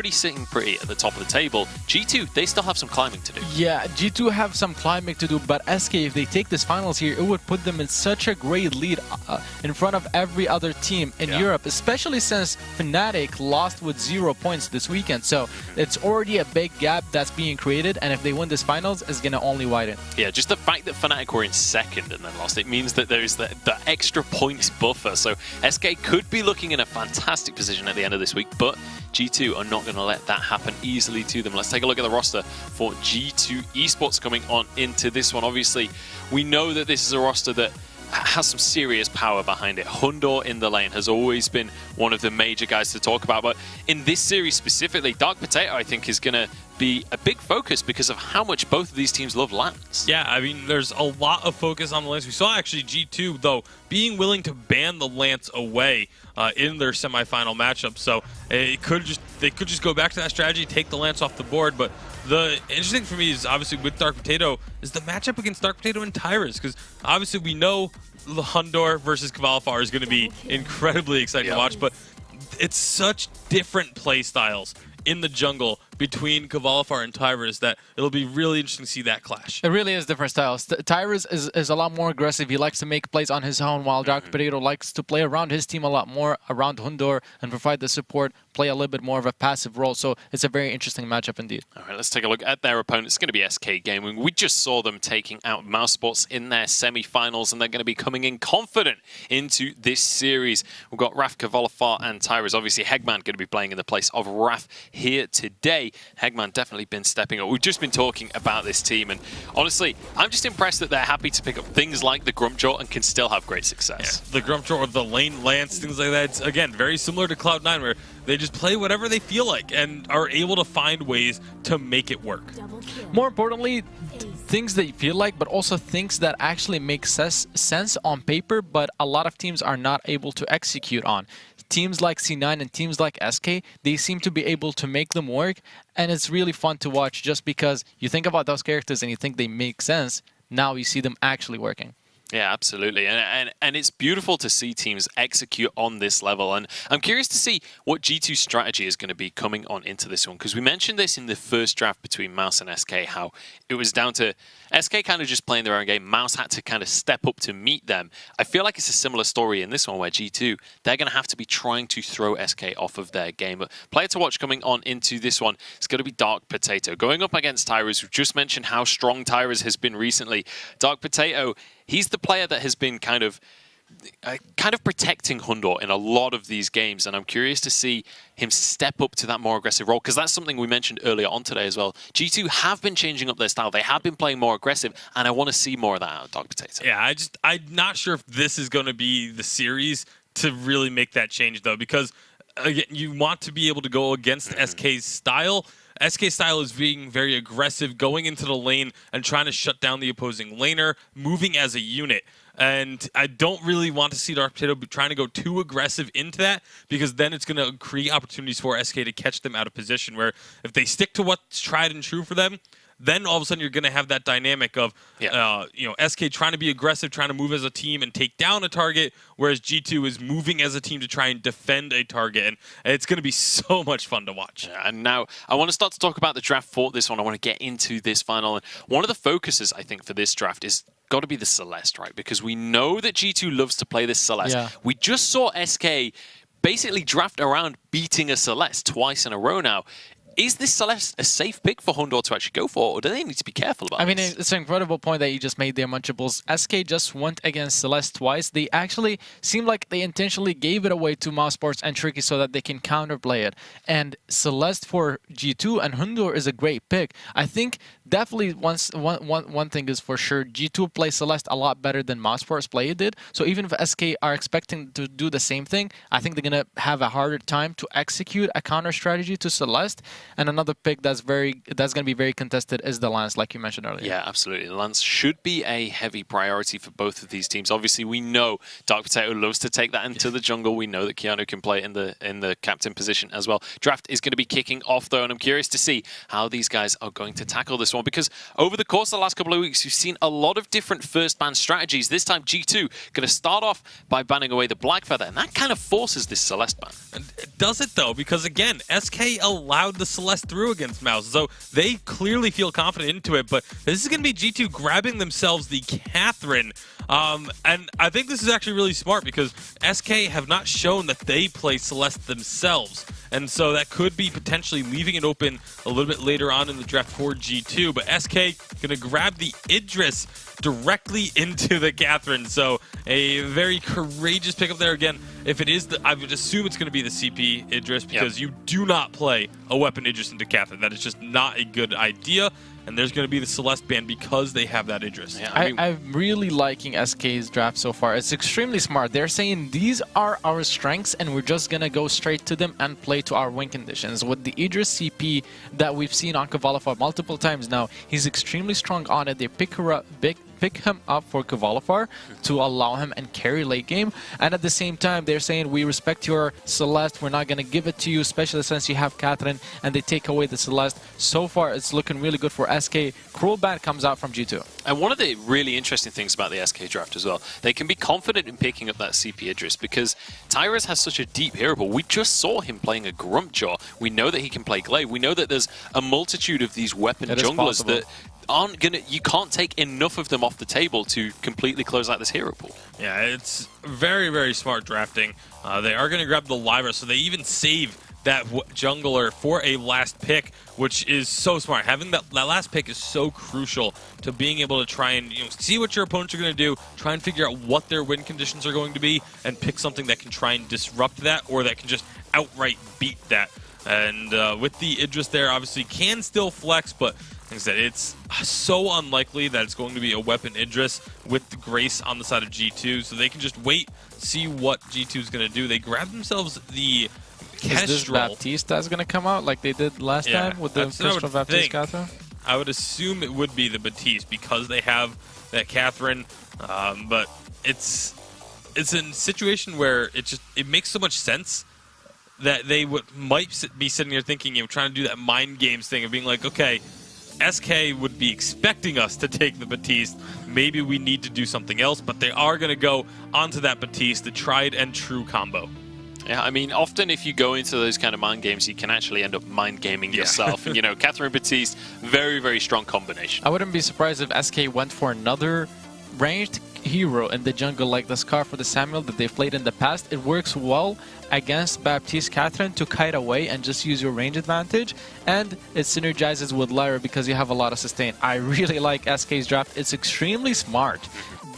already sitting pretty at the top of the table. G2, they still have some climbing to do. Yeah, G2 have some climbing to do, but SK, if they take this finals here, it would put them in such a great lead in front of every other team in Europe, especially since Fnatic lost with 0 points this weekend. So it's already a big gap that's being created, and if they win this finals, it's going to only widen. Yeah, just the fact that Fnatic were in second and then lost, it means that there's the extra points buffer. So SK could be looking in a fantastic position at the end of this week, but G2 are not going to let that happen easily to them. Let's take a look at the roster for G2 Esports coming on into this one. Obviously, we know that this is a roster that has some serious power behind it. Hundor in the lane has always been one of the major guys to talk about, but in this series specifically, Dark Potato, I think, is going to be a big focus because of how much both of these teams love Lance. Yeah, I mean, there's a lot of focus on the Lance. We saw actually G2, though, being willing to ban the Lance away in their semifinal matchup. So they could just go back to that strategy, take the Lance off the board. But the interesting for me is obviously with Dark Potato is the matchup against Dark Potato and Tyrus, because obviously we know the Hundor versus Kvalifar is going to be incredibly exciting to watch, but it's such different play styles in the jungle between Kvalifar and Tyrus that it'll be really interesting to see that clash. It really is different styles. Tyrus is a lot more aggressive. He likes to make plays on his own, while Dark Potato likes to play around his team a lot more, around Hundor, and provide the support, play a little bit more of a passive role. So it's a very interesting matchup indeed. All right, let's take a look at their opponent. It's going to be SK Gaming. We just saw them taking out Mousesports in their semi-finals, and they're going to be coming in confident into this series. We've got Raf, Kvalifar, and Tyrus. Obviously, Hegman going to be playing in the place of Raf here today. Hegman definitely been stepping up. We've just been talking about this team, and honestly, I'm just impressed that they're happy to pick up things like the Grumpjaw and can still have great success. Yeah, the Grumpjaw or the Lane Lance, things like that. It's, again, very similar to Cloud9, where they just play whatever they feel like and are able to find ways to make it work. More importantly, things that you feel like, but also things that actually make sense on paper, but a lot of teams are not able to execute on. Teams like C9 and teams like SK, they seem to be able to make them work, and it's really fun to watch just because you think about those characters and you think they make sense. Now you see them actually working. Yeah, absolutely. And it's beautiful to see teams execute on this level. And I'm curious to see what G2's strategy is going to be coming on into this one, because we mentioned this in the first draft between Mouse and SK, how it was down to SK kind of just playing their own game. Mouse had to kind of step up to meet them. I feel like it's a similar story in this one where G2, they're going to have to be trying to throw SK off of their game. But player to watch coming on into this one is going to be Dark Potato. Going up against Tyrus, we've just mentioned how strong Tyrus has been recently. Dark Potato, he's the player that has been kind of protecting Hundor in a lot of these games, and I'm curious to see him step up to that more aggressive role, because that's something we mentioned earlier on today as well. G2 have been changing up their style. They have been playing more aggressive, and I want to see more of that out of Dark Potato. Yeah, I'm not sure if this is going to be the series to really make that change, though, because again, you want to be able to go against SK's style. SK style is being very aggressive, going into the lane and trying to shut down the opposing laner, moving as a unit. And I don't really want to see Dark Potato trying to go too aggressive into that, because then it's going to create opportunities for SK to catch them out of position, where if they stick to what's tried and true for them, then all of a sudden you're going to have that dynamic of SK trying to be aggressive, trying to move as a team and take down a target, whereas G2 is moving as a team to try and defend a target. And it's going to be so much fun to watch. Yeah, and now I want to start to talk about the draft for this one. I want to get into this final. And one of the focuses, I think, for this draft is got to be the Celeste, right? Because we know that G2 loves to play this Celeste. Yeah. We just saw SK basically draft around beating a Celeste twice in a row now. Is this Celeste a safe pick for Hundor to actually go for, or do they need to be careful about this? It's an incredible point that you just made there, Munchables. SK just went against Celeste twice. They actually seemed like they intentionally gave it away to Mousesports and Tricky so that they can counterplay it. And Celeste for G2 and Hundor is a great pick. I think definitely one thing is for sure, G2 plays Celeste a lot better than Mousesports play it did. So even if SK are expecting to do the same thing, I think they're going to have a harder time to execute a counter strategy to Celeste. And another pick that's going to be very contested is the Lance, like you mentioned earlier. Yeah, absolutely. Lance should be a heavy priority for both of these teams. Obviously, we know Dark Potato loves to take that into the jungle. We know that Keanu can play in the captain position as well. Draft is going to be kicking off, though, and I'm curious to see how these guys are going to tackle this one, because over the course of the last couple of weeks, we've seen a lot of different first ban strategies. This time, G2 going to start off by banning away the Black Feather, and that kind of forces this Celeste ban. Does it, though? Because, again, SK allowed the Celeste through against Mouse, so they clearly feel confident into it, but this is going to be G2 grabbing themselves the Catherine. And I think this is actually really smart because SK have not shown that they play Celeste themselves. And so that could be potentially leaving it open a little bit later on in the draft for G2. But SK going to grab the Idris directly into the Catherine. So a very courageous pickup there. Again, if it is, I would assume it's going to be the CP Idris, because you do not play a weapon Idris into Catherine. That is just not a good idea. And there's going to be the Celeste ban because they have that Idris. Yeah, I'm really liking SK's draft so far. It's extremely smart. They're saying these are our strengths and we're just going to go straight to them and play to our win conditions. With the Idris CP that we've seen on Kvalifar multiple times now, he's extremely strong on it. They pick him up for Kvalifar to allow him and carry late game. And at the same time, they're saying, we respect your Celeste. We're not going to give it to you, especially since you have Catherine, and they take away the Celeste. So far, it's looking really good for SK. Cruel ban comes out from G2. And one of the really interesting things about the SK draft as well, they can be confident in picking up that CP Idris because Tyrus has such a deep hero pool. We just saw him playing a Grumpjaw. We know that he can play Glaive. We know that there's a multitude of these weapon junglers that you can't take enough of them off the table to completely close out this hero pool. Yeah, it's very, very smart drafting. They are going to grab the Lyra, so they even save that jungler for a last pick, which is so smart. Having that last pick is so crucial to being able to try and see what your opponents are going to do, try and figure out what their win conditions are going to be, and pick something that can try and disrupt that or that can just outright beat that. And with the Idris there, obviously can still flex, but like I said, it's so unlikely that it's going to be a weapon Idris with the Grace on the side of G2, so they can just wait, see what G2 is going to do. They grab themselves the Kestrel. Is this Baptiste that's going to come out like they did last time with the Kestrel Baptiste Catherine? I would assume it would be the Baptiste because they have that Catherine, but it's a situation where it makes so much sense that they might be sitting here thinking, trying to do that mind games thing of being like, okay, SK would be expecting us to take the Baptiste. Maybe we need to do something else, but they are going to go onto that Baptiste, the tried and true combo. Yeah, I mean, often if you go into those kind of mind games, you can actually end up mind gaming yourself. And, Catherine Baptiste, very, very strong combination. I wouldn't be surprised if SK went for another ranged hero in the jungle like the Scarf or the Samuel that they've played in the past. It works well against Baptiste Catherine to kite away and just use your range advantage, and it synergizes with Lyra because you have a lot of sustain. I really like SK's draft. It's extremely smart.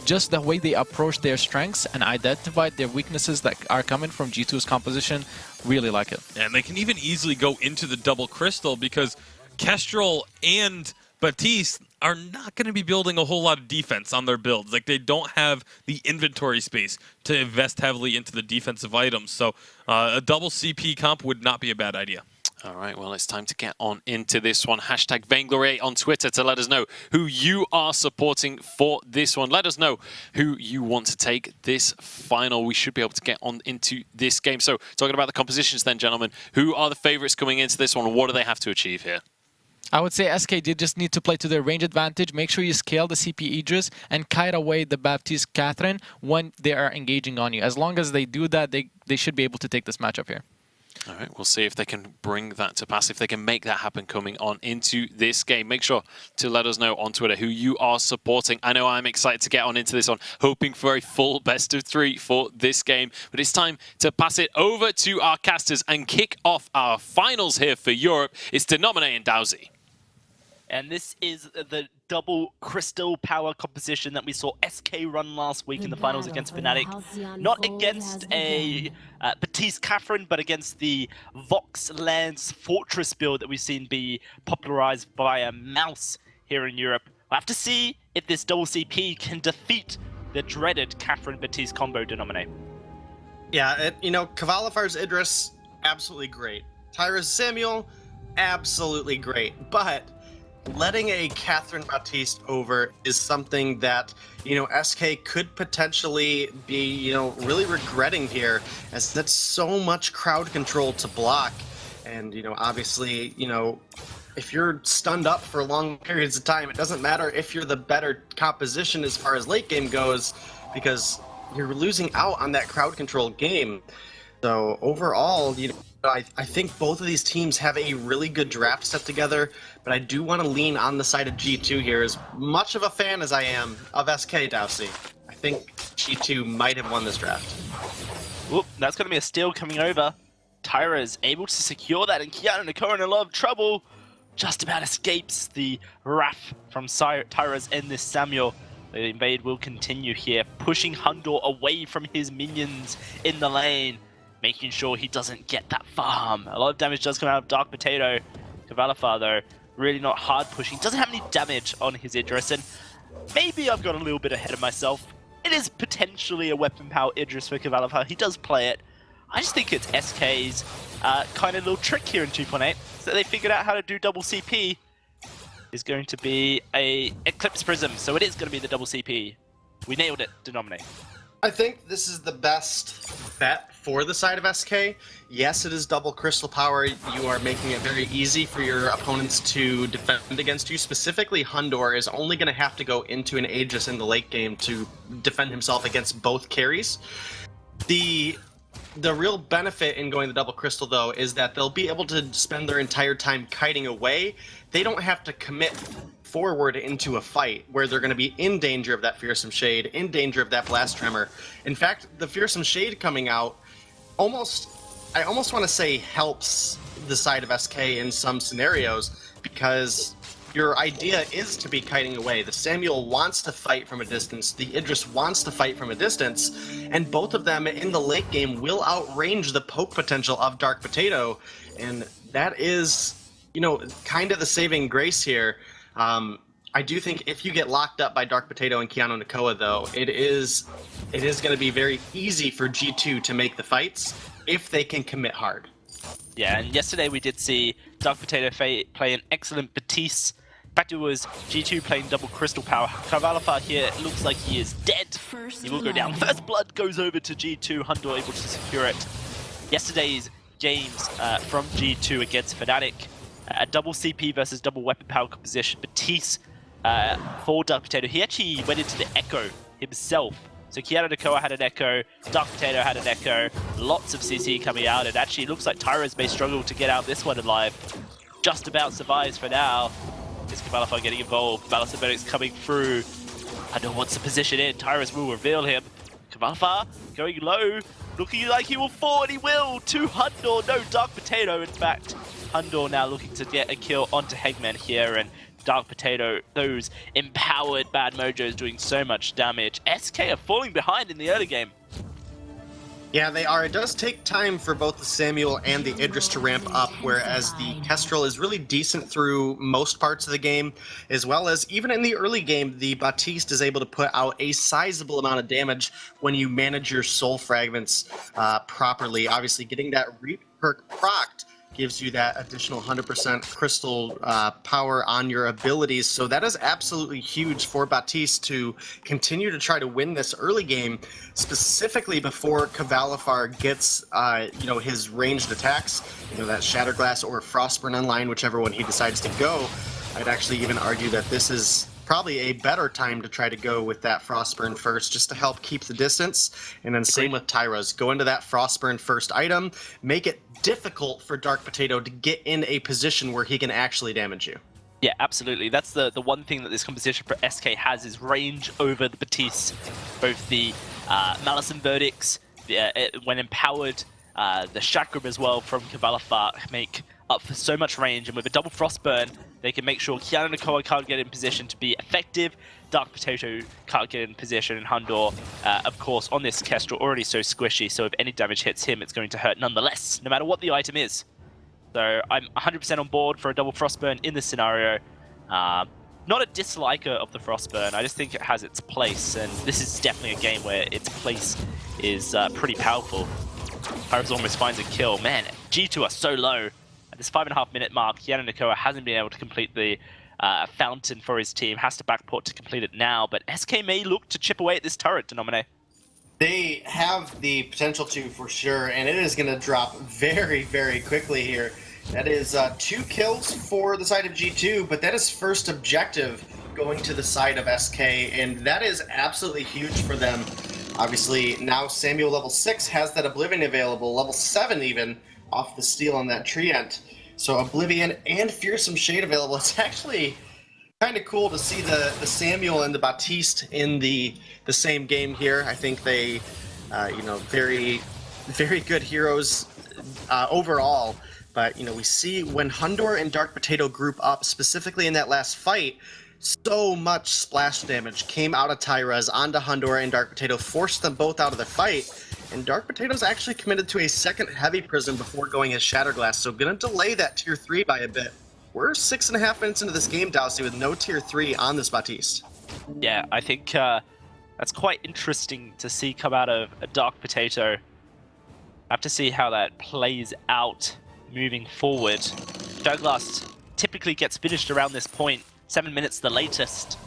Just the way they approach their strengths and identified their weaknesses that are coming from G2's composition, really like it. And they can even easily go into the double crystal because Kestrel and Baptiste are not going to be building a whole lot of defense on their builds. Like, they don't have the inventory space to invest heavily into the defensive items. So a double CP comp would not be a bad idea. All right, well, it's time to get on into this one. Hashtag Vainglory8 on Twitter to let us know who you are supporting for this one. Let us know who you want to take this final. We should be able to get on into this game. So, talking about the compositions then, gentlemen, who are the favorites coming into this one? What do they have to achieve here? I would say SK did just need to play to their range advantage. Make sure you scale the CP Idris and kite away the Baptiste Catherine when they are engaging on you. As long as they do that, they should be able to take this matchup here. All right, we'll see if they can bring that to pass, if they can make that happen coming on into this game. Make sure to let us know on Twitter who you are supporting. I know I'm excited to get on into this one, hoping for a full best of 3 for this game. But it's time to pass it over to our casters and kick off our finals here for Europe. It's Denominate and Dowsy. And this is the double crystal power composition that we saw SK run last week in the finals against Fnatic. Not against a Baptiste Catherine, but against the Vox Lance Fortress build that we've seen be popularized by a Mouse here in Europe. We'll have to see if this double CP can defeat the dreaded Catherine Baptiste combo Denominate. Yeah, Kvalifar's Idris, absolutely great. Tyra's Samuel, absolutely great, but letting a Catherine Baptiste over is something that, SK could potentially be, really regretting here, as that's so much crowd control to block. And, obviously, if you're stunned up for long periods of time, it doesn't matter if you're the better composition as far as late game goes, because you're losing out on that crowd control game. So overall, I think both of these teams have a really good draft set together, but I do want to lean on the side of G2 here. As much of a fan as I am of SK, Dowsey, I think G2 might have won this draft. Whoop, that's going to be a steal coming over. Tyra is able to secure that, and Kiana Nakoa in a lot of trouble. Just about escapes the wrath from Tyra's and this Samuel. The invade will continue here, pushing Hundor away from his minions in the lane, making sure he doesn't get that farm. A lot of damage does come out of Dark Potato. Kavalifar, though, really not hard pushing. Doesn't have any damage on his Idris, and maybe I've got a little bit ahead of myself. It is potentially a weapon power Idris for Kavalifar. He does play it. I just think it's SK's kind of little trick here in 2.8. So they figured out how to do double CP. Is going to be a Eclipse Prism, so it is going to be the double CP. We nailed it, Denominate. I think this is the best bet for the side of SK. Yes, it is double crystal power. You are making it very easy for your opponents to defend against you. Specifically, Hundor is only going to have to go into an Aegis in the late game to defend himself against both carries. The real benefit in going the double crystal, though, is that they'll be able to spend their entire time kiting away. They don't have to commit forward into a fight where they're going to be in danger of that Fearsome Shade, in danger of that Blast Tremor. In fact, the Fearsome Shade coming out I almost want to say helps the side of SK in some scenarios, because your idea is to be kiting away. The Samuel wants to fight from a distance, the Idris wants to fight from a distance, and both of them in the late game will outrange the poke potential of Dark Potato, and that is, kind of the saving grace here. I do think if you get locked up by Dark Potato and Kiana Nakoa, though, it is going to be very easy for G2 to make the fights if they can commit hard. Yeah, and yesterday we did see Dark Potato play an excellent Batiste. In fact, it was G2 playing double Crystal Power. Kavalifar here, it looks like he is dead. He will go down. First Blood goes over to G2. Hundor able to secure it. Yesterday's games from G2 against Fnatic, a double CP versus double weapon power composition. Batiste for Dark Potato, he actually went into the Echo himself. So Kiana Nakoa had an Echo, Dark Potato had an Echo, lots of CC coming out, and actually it looks like Tyros may struggle to get out this one alive. Just about survives for now. Is Kavalifar getting involved? Balasabetics coming through. Hundor wants to position in. Tyros will reveal him. Kavalifar going low, looking like he will fall, and he will to Hundor. No, Dark Potato, in fact. Hundor now looking to get a kill onto Hegman here, and Dark Potato, those empowered bad mojos doing so much damage. SK are falling behind in the early game. Yeah, they are. It does take time for both the Samuel and the Idris to ramp up, whereas the Kestrel is really decent through most parts of the game, as well as even in the early game, the Batiste is able to put out a sizable amount of damage when you manage your soul fragments properly. Obviously, getting that Reap perk procced gives you that additional 100% crystal power on your abilities. So that is absolutely huge for Batiste to continue to try to win this early game, specifically before Kavalifar gets, his ranged attacks, that Shatterglass or Frostburn online, whichever one he decides to go. I'd actually even argue that this is probably a better time to try to go with that Frostburn first, just to help keep the distance. And then same with Tyros. Go into that Frostburn first item, make it difficult for Dark Potato to get in a position where he can actually damage you. Yeah, absolutely. That's the one thing that this composition for SK has, is range over the Batiste. Both the Malice and Verdicts, when empowered, the Chakram as well from Kavalifar make up for so much range, and with a double Frostburn, they can make sure Kiana Nakoa can't get in position to be effective, Dark Potato can't get in position, and Hundor, of course, on this Kestrel, already so squishy, so if any damage hits him, it's going to hurt nonetheless, no matter what the item is. So I'm 100% on board for a double Frostburn in this scenario. Not a disliker of the Frostburn, I just think it has its place, and this is definitely a game where its place is pretty powerful. Tyros almost finds a kill. Man, G2 are so low. At this 5.5-minute mark, Kiana Nakoa hasn't been able to complete the fountain for his team. Has to backport to complete it now, but SK may look to chip away at this turret, Denomine. They have the potential to, for sure, and it is going to drop very, very quickly here. That is 2 kills for the side of G2, but that is first objective going to the side of SK, and that is absolutely huge for them. Obviously, now Samuel level 6 has that Oblivion available, level 7 even, off the steal on that Treant. So Oblivion and Fearsome Shade available. It's actually kind of cool to see the Samuel and the Baptiste in the same game here. I think they, very, very good heroes overall. But, we see when Hundor and Dark Potato group up, specifically in that last fight, so much splash damage came out of Tyrez onto Hundor and Dark Potato, forced them both out of the fight. And Dark Potato's actually committed to a second Heavy Prism before going his Shatterglass, so gonna delay that Tier 3 by a bit. We're 6.5 minutes into this game, Dowsy, with no Tier 3 on this Baptiste. Yeah, I think that's quite interesting to see come out of a Dark Potato. I have to see how that plays out moving forward. Shatterglass typically gets finished around this point, 7 minutes the latest.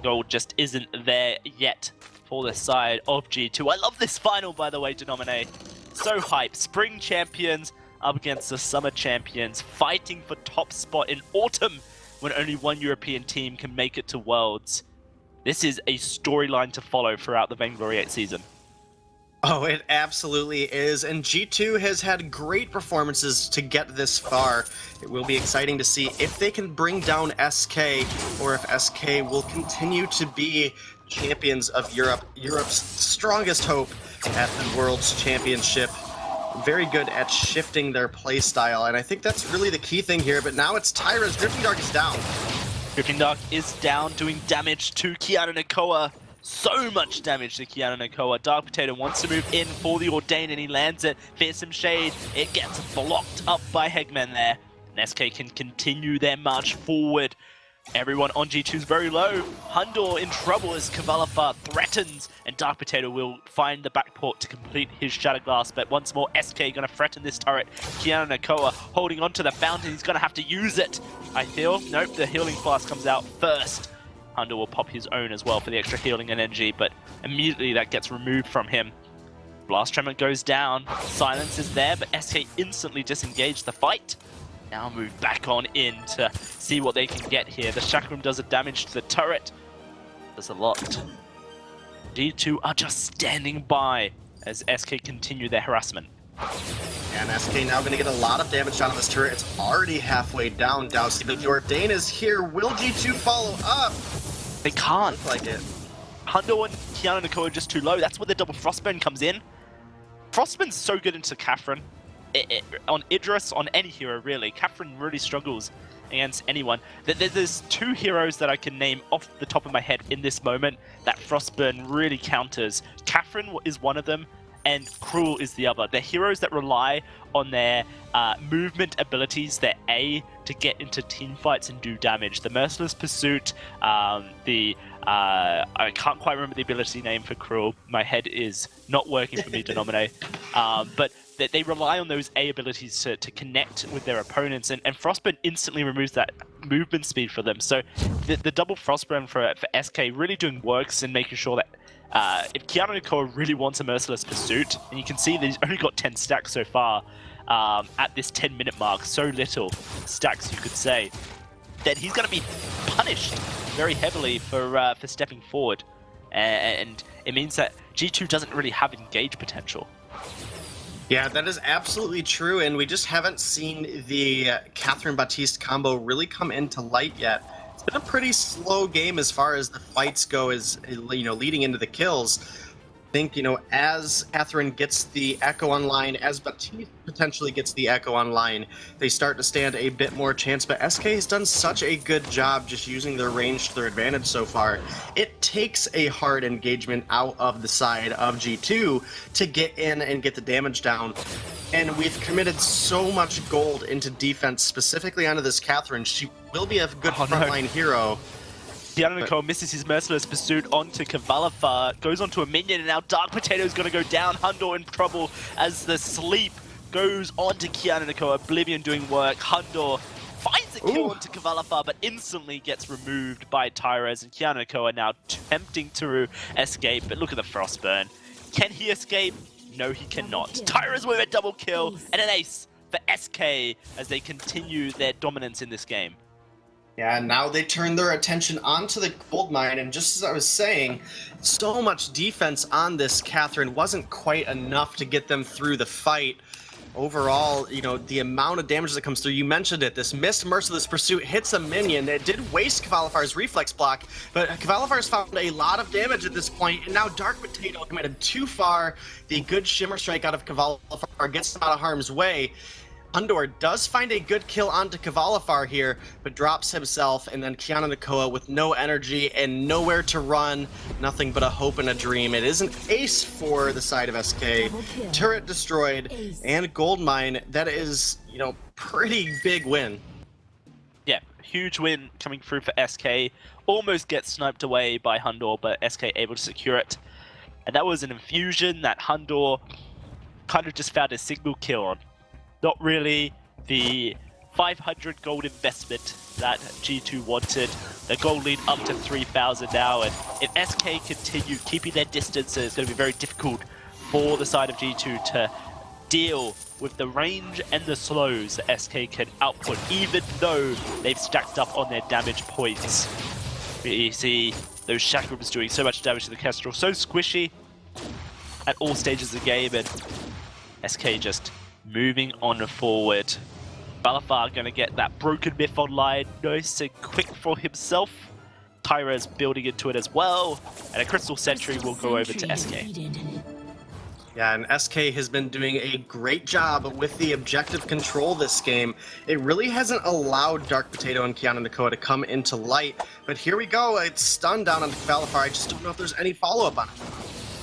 Gold just isn't there yet for the side of G2. I love this final, by the way, Denomine. So hype. Spring champions up against the summer champions, fighting for top spot in autumn when only one European team can make it to Worlds. This is a storyline to follow throughout the Vainglory8 season. Oh, it absolutely is, and G2 has had great performances to get this far. It will be exciting to see if they can bring down SK, or if SK will continue to be champions of Europe, Europe's strongest hope at the World's Championship. Very good at shifting their play style, and I think that's really the key thing here, but now it's Tyra's. Drifting Dark is down. Drifting Dark is down, doing damage to Kiana Nakoa. So much damage to Kiana Nakoa. Dark Potato wants to move in for the Ordain, and he lands it. Fearsome Shade, it gets blocked up by Hegman there. And SK can continue their march forward. Everyone on G2 is very low. Hundor in trouble as Kavalafar threatens, and Dark Potato will find the backport to complete his Shatterglass. But once more, SK going to threaten this turret. Kiana Nakoa holding onto the fountain. He's going to have to use it, I feel. Nope, the healing flask comes out first. Hundor will pop his own as well for the extra healing and energy, but immediately that gets removed from him. Blast Tremor goes down. Silence is there, but SK instantly disengaged the fight. Now move back on in to see what they can get here. The Chakram does a damage to the turret. Does a lot. G2 are just standing by as SK continue their harassment. And SK now going to get a lot of damage down on this turret. It's already halfway down, Dowsy, but Jordan is here. Will G2 follow up? They can't. Looks like it. Hundo and Kiana Nakoa are just too low. That's where the double Frostburn comes in. Frostburn's so good into Catherine. On Idris, on any hero really. Catherine really struggles against anyone. There's 2 heroes that I can name off the top of my head in this moment that Frostburn really counters. Catherine is one of them, and Cruel is the other. They're heroes that rely on their movement abilities, their A, to get into team fights and do damage. The Merciless Pursuit, I can't quite remember the ability name for Cruel. My head is not working for me to nominate. But they rely on those A abilities to connect with their opponents, and Frostburn instantly removes that movement speed for them. So the double Frostburn for SK really doing works in making sure that if Kiana Nakoa really wants a Merciless Pursuit, and you can see that he's only got 10 stacks so far at this 10-minute mark, so little stacks you could say, then he's going to be punished very heavily for stepping forward. And it means that G2 doesn't really have engage potential. Yeah, that is absolutely true, and we just haven't seen the Catherine Baptiste combo really come into light yet. It's been a pretty slow game as far as the fights go, as leading into the kills. I think, as Catherine gets the Echo online, as Baptiste potentially gets the Echo online, they start to stand a bit more chance, but SK has done such a good job just using their range to their advantage so far. It takes a hard engagement out of the side of G2 to get in and get the damage down. And we've committed so much gold into defense, specifically onto this Catherine. She will be a good frontline hero. Kiana Nakoa misses his Merciless Pursuit onto Kavalafar, goes onto a minion, and now Dark Potato is going to go down. Hundor in trouble as the sleep goes on to Kiana Nakoa. Oblivion doing work. Hundor finds a kill onto Kavalifar, but instantly gets removed by Tyrez. And Kiana Nakoa now tempting to escape, but look at the Frostburn. Can he escape? No, he cannot. Tyrez with a double kill and an ace for SK as they continue their dominance in this game. Yeah, now they turn their attention onto the gold mine, and just as I was saying, so much defense on this Catherine wasn't quite enough to get them through the fight. Overall, you know, the amount of damage that comes through, you mentioned it, this missed Merciless Pursuit hits a minion. It did waste Kavalifar's reflex block, but Kavalifar's found a lot of damage at this point, and now Dark Potato committed too far. The good Shimmer Strike out of Kavalifar gets him out of harm's way. Hundor does find a good kill onto Kavalifar here, but drops himself, and then Kiana Nakoa with no energy and nowhere to run, nothing but a hope and a dream. It is an ace for the side of SK, turret destroyed, and gold mine. That is, you know, pretty big win. Yeah, huge win coming through for SK. Almost gets sniped away by Hundor, but SK able to secure it. And that was an infusion that Hundor kind of just found a single kill on. Not really the 500 gold investment that G2 wanted. The gold lead up to 3,000 now, and if SK continue keeping their distance, it's going to be very difficult for the side of G2 to deal with the range and the slows that SK can output, even though they've stacked up on their damage points. We see those Chakrams doing so much damage to the Kestrel, so squishy at all stages of the game, and SK just moving on forward. Kavalifar gonna get that broken myth online, nice and quick for himself. Tyrez building into it as well, and a Crystal Sentry will go over to SK. Yeah, and SK has been doing a great job with the objective control this game. It really hasn't allowed Dark Potato and Kiana Nakoa to come into light, but here we go. It's stunned down on Kavalifar. I just don't know if there's any follow-up on it.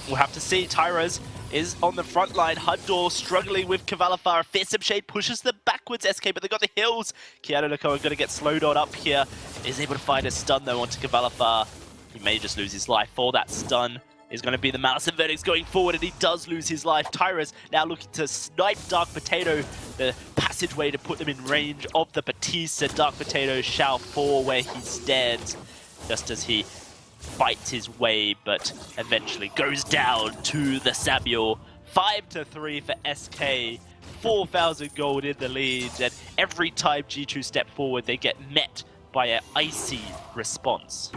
We'll have to see. Tyrez is on the front line. Hundor struggling with Kavalifar. Fearsome Shade pushes them backwards, SK, but they got the hills. Kiana Nakoa going to get slowed on up here. Is able to find a stun, though, onto Kavalifar. He may just lose his life for that stun. Is going to be the Malice and Verdicts going forward, and he does lose his life. Tyrez now looking to snipe Dark Potato, the passageway to put them in range of the Batiste, and Dark Potato shall fall where he stands, just as he fights his way, but eventually goes down to the Samuel. 5-3 for SK, 4,000 gold in the lead, and every time G2 step forward, they get met by an icy response.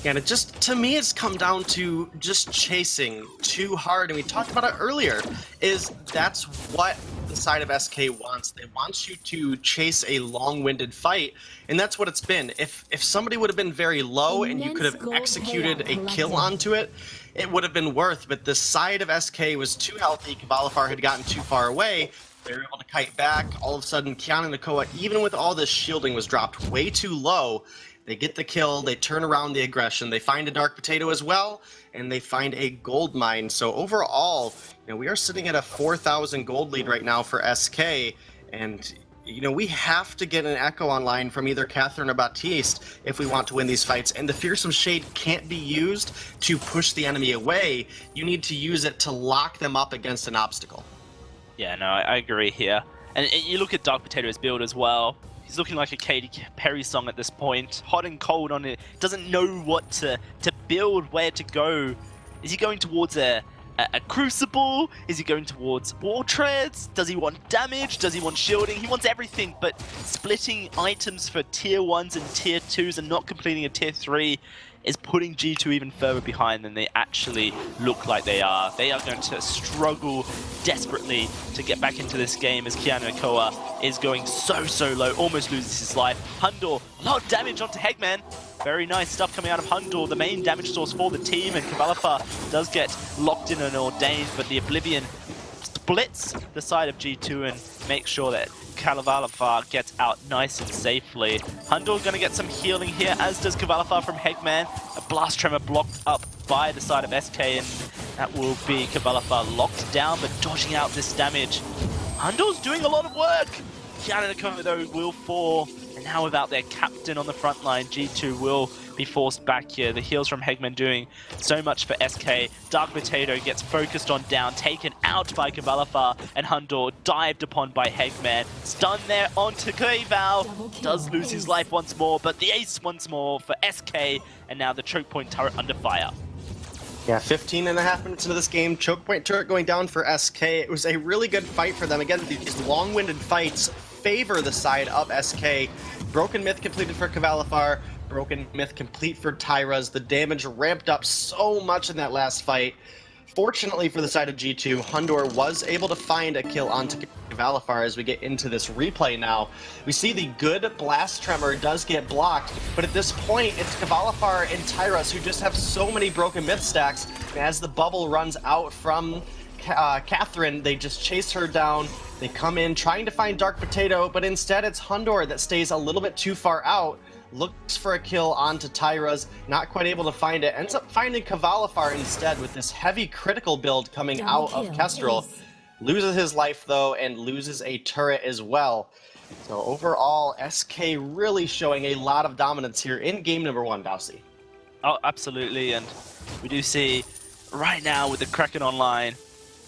Yeah, and it just, to me, it's come down to just chasing too hard, and we talked about it earlier, is that's what the side of SK wants. They want you to chase a long-winded fight, and that's what it's been. If somebody would have been very low and you could have executed a kill onto it, it would have been worth, but the side of SK was too healthy. Kavalifar had gotten too far away. They were able to kite back. All of a sudden, Kiana Nakoa, even with all this shielding, was dropped way too low. They get the kill, they turn around the aggression, they find a Dark Potato as well, and they find a gold mine. So overall, you know, we are sitting at a 4,000 gold lead right now for SK, and you know, we have to get an echo online from either Catherine or Baptiste if we want to win these fights, and the Fearsome Shade can't be used to push the enemy away. You need to use it to lock them up against an obstacle. Yeah, no, I agree here. And you look at Dark Potato's build as well. He's looking like a Katy Perry song at this point. Hot and cold on it. Doesn't know what to build, where to go. Is he going towards a Crucible? Is he going towards Wall Treads? Does he want damage? Does he want shielding? He wants everything, but splitting items for tier 1s and tier 2s and not completing a tier 3 is putting G2 even further behind than they actually look like they are. They are going to struggle desperately to get back into this game as Kiana Nakoa is going so low, almost loses his life. Hundor, a lot of damage onto Hegman. Very nice stuff coming out of Hundor, the main damage source for the team, and Kavalifar does get locked in and ordained, but the Oblivion splits the side of G2 and makes sure that Kavalifar gets out nice and safely. Hundor going to get some healing here, as does Kavalifar from Hegman. A Blast Tremor blocked up by the side of SK, and that will be Kavalifar locked down, but dodging out this damage. Hundor's doing a lot of work. Kiana Nakoa, though, will fall, and now without their captain on the front line, G2 will be forced back here. The heals from Hegman doing so much for SK. Dark Potato gets focused on down, taken out by Kavalafar, and Hundor dived upon by Hegman. Stun there onto Kval. Does lose his life once more, but the ace once more for SK, and now the choke point turret under fire. Yeah, 15.5 minutes into this game, choke point turret going down for SK. It was a really good fight for them. Again, these long-winded fights favor the side of SK. Broken Myth completed for Kavalafar. Broken Myth complete for Tyras. The damage ramped up so much in that last fight. Fortunately for the side of G2, Hundor was able to find a kill onto Kavalafar as we get into this replay now. We see the good Blast Tremor does get blocked, but at this point, it's Kavalafar and Tyras who just have so many Broken Myth stacks, and as the bubble runs out from Catherine, they just chase her down. They come in trying to find Dark Potato, but instead it's Hundor that stays a little bit too far out. Looks for a kill onto Tyras, not quite able to find it. Ends up finding Kavalafar instead with this heavy critical build coming out of Kestrel. Loses his life though, and loses a turret as well. So overall, SK really showing a lot of dominance here in game number 1, Dowsey. Oh, absolutely, and we do see right now with the Kraken online,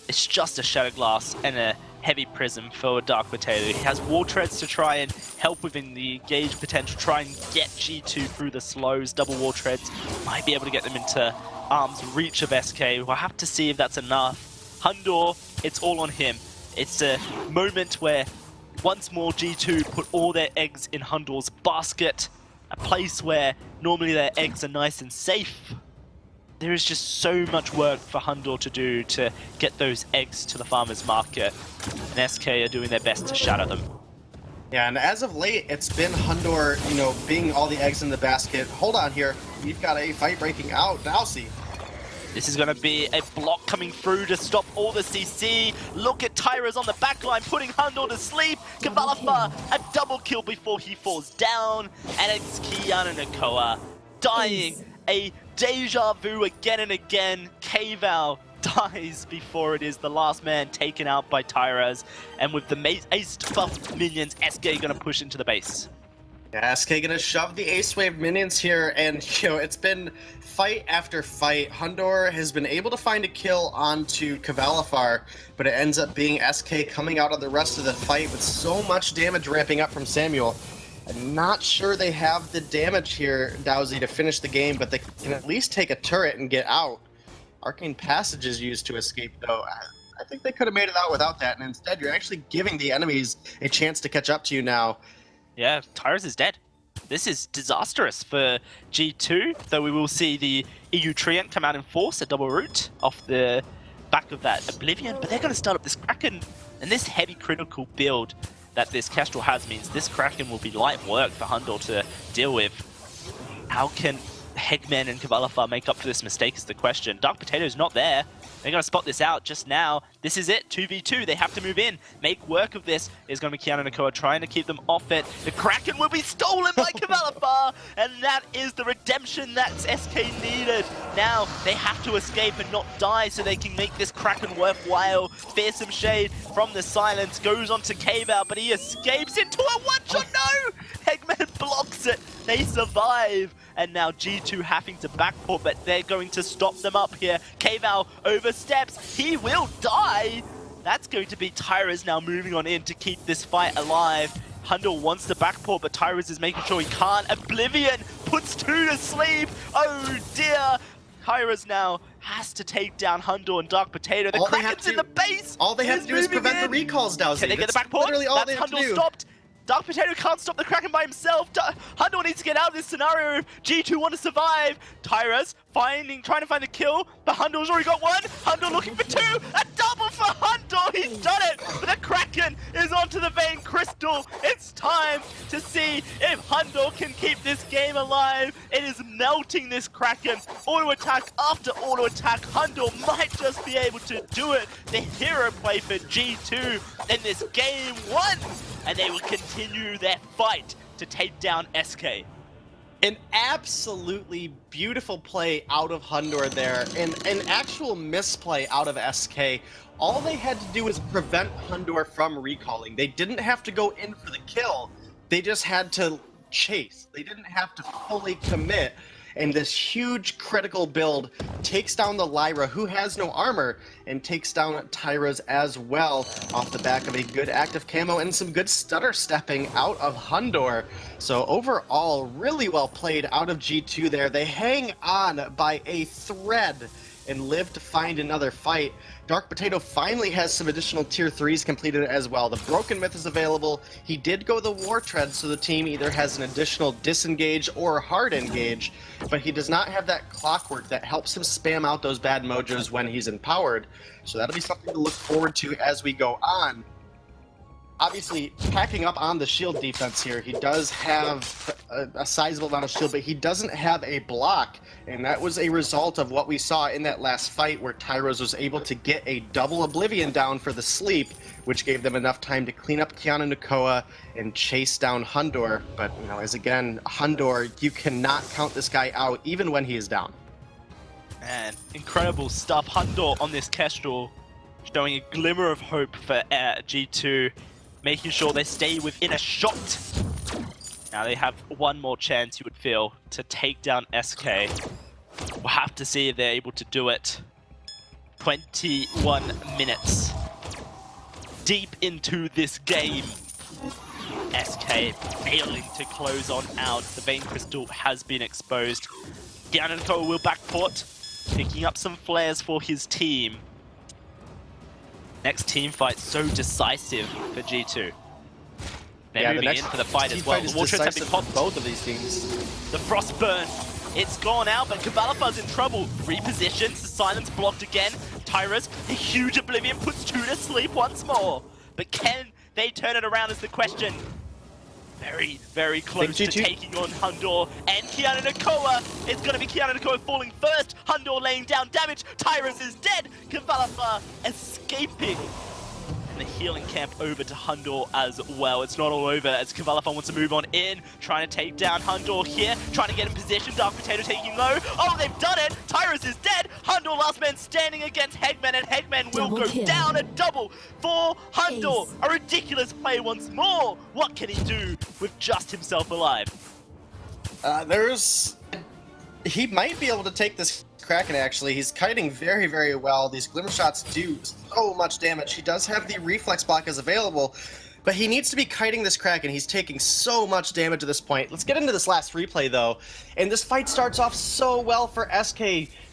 it's just a Shadow Glass and a heavy prism for Dark Potato. He has wall treads to try and help within the engage potential, try and get G2 through the slows. Double wall treads might be able to get them into arm's reach of SK. We'll have to see if that's enough. Hundor, it's all on him. It's a moment where once more G2 put all their eggs in Hundor's basket, a place where normally their eggs are nice and safe. There is just so much work for Hundor to do to get those eggs to the farmer's market, and SK are doing their best to shatter them. Yeah, and as of late, it's been Hundor, being all the eggs in the basket. Hold on here, we've got a fight breaking out. Dowsey. This is going to be a block coming through to stop all the CC. Look at Tyras on the backline, putting Hundor to sleep. Kavalafar, a double kill before he falls down, and it's Kiana Nakoa dying. A deja vu again and again. Kval dies before it is the last man taken out by Tyras, and with the ace buff minions, SK gonna push into the base. Yeah, SK gonna shove the ace wave minions here, and it's been fight after fight. Hundor has been able to find a kill onto Kavalafar, but it ends up being SK coming out of the rest of the fight with so much damage ramping up from Samuel. I'm not sure they have the damage here, Dowsey, to finish the game, but they can at least take a turret and get out. Arcane Passage is used to escape, though. I think they could have made it out without that, and instead you're actually giving the enemies a chance to catch up to you now. Yeah, Tyras is dead. This is disastrous for G2, though we will see the EU Treant come out and force a double root off the back of that Oblivion, but they're going to start up this Kraken, and this heavy critical build that this Kestrel has means this Kraken will be light work for Hundor to deal with. How can Hegman and Kavalafar make up for this mistake is the question. Dark Potato's not there. They're going to spot this out just now. This is it, 2v2. They have to move in. Make work of this is going to be Kiana Nakoa trying to keep them off it. The Kraken will be stolen by Kavalafar, and that is the redemption that SK needed. Now they have to escape and not die so they can make this Kraken worthwhile. Fearsome Shade from the silence goes on to Kval, but he escapes into a one-shot. No! Hegman blocks it. They survive. And now G2 having to backport, but they're going to stop them up here. Kval oversteps. He will die. That's going to be Tyras now moving on in to keep this fight alive. Hundor wants to backport, but Tyras is making sure he can't. Oblivion puts 2 to sleep. Oh dear. Tyras now has to take down Hundor and Dark Potato. The Kraken's in the base. All they have to do is prevent the recalls, Dowsey. Can they get the backport? Literally all That's they have to Hundor do. stopped. Dark Potato can't stop the Kraken by himself. Hundor needs to get out of this scenario if G2 want to survive. Tyras trying to find a kill, but Hundor's already got one. Hundor looking for 2. A double for Hundor. He's done it. But the Kraken is onto the Vein Crystal. It's time to see if Hundor can keep this game alive. It is melting this Kraken. Auto attack after auto attack. Hundor might just be able to do it. The hero play for G2 in this game 1. And they will continue their fight to take down SK. An absolutely beautiful play out of Hundor there, and an actual misplay out of SK. All they had to do was prevent Hundor from recalling. They didn't have to go in for the kill. They just had to chase. They didn't have to fully commit. and this huge critical build takes down the Lyra, who has no armor, and takes down Tyra's as well, off the back of a good active camo and some good stutter stepping out of Hundor. So overall, really well played out of G2 there. They hang on by a thread and live to find another fight. Dark Potato finally has some additional tier 3s completed as well. The Broken Myth is available. He did go the War Tread, so the team either has an additional disengage or hard engage, but he does not have that clockwork that helps him spam out those bad mojos when he's empowered. So that'll be something to look forward to as we go on. Obviously, packing up on the shield defense here, he does have a sizable amount of shield, but he doesn't have a block, and that was a result of what we saw in that last fight where Tyros was able to get a double Oblivion down for the sleep, which gave them enough time to clean up Kiana Nakoa and chase down Hundor. But, you know, as again, Hundor, you cannot count this guy out even when he is down. Man, incredible stuff. Hundor on this Kestrel, showing a glimmer of hope for G2. Making sure they stay within a shot. Now they have one more chance, you would feel, to take down SK. We'll have to see if they're able to do it. 21 minutes deep into this game. SK failing to close on out. The Vein Crystal has been exposed. Giannico will backport, picking up some flares for his team. Next team fight so decisive for G2. They're moving in for the fight as well. The Wartreads have been popped. Both of these teams. The Frostburn, it's gone out, but Kavalafa's in trouble. Repositions, the silence blocked again. Tyra's, a huge Oblivion puts 2 to sleep once more. But can they turn it around is the question. Very, very close to taking on Hundor and Kiana Nakoa. It's going to be Kiana Nakoa falling first. Hundor laying down damage. Tyrus is dead. Kavalafa escaping. And the healing camp over to Hundor as well. It's not all over as Kavalafa wants to move on in. Trying to take down Hundor here. Trying to get in position. Dark Potato taking low. Oh, they've done it. Tyrus is dead. Hundor last man standing against Hegman, and Hegman will go down. A double for Hundor. A ridiculous play once more. What can he do with just himself alive? He might be able to take this Kraken, actually. He's kiting very, very well. These Glimmer Shots do so much damage. He does have the Reflex block as available, but he needs to be kiting this Kraken. He's taking so much damage at this point. Let's get into this last replay, though. And this fight starts off so well for SK.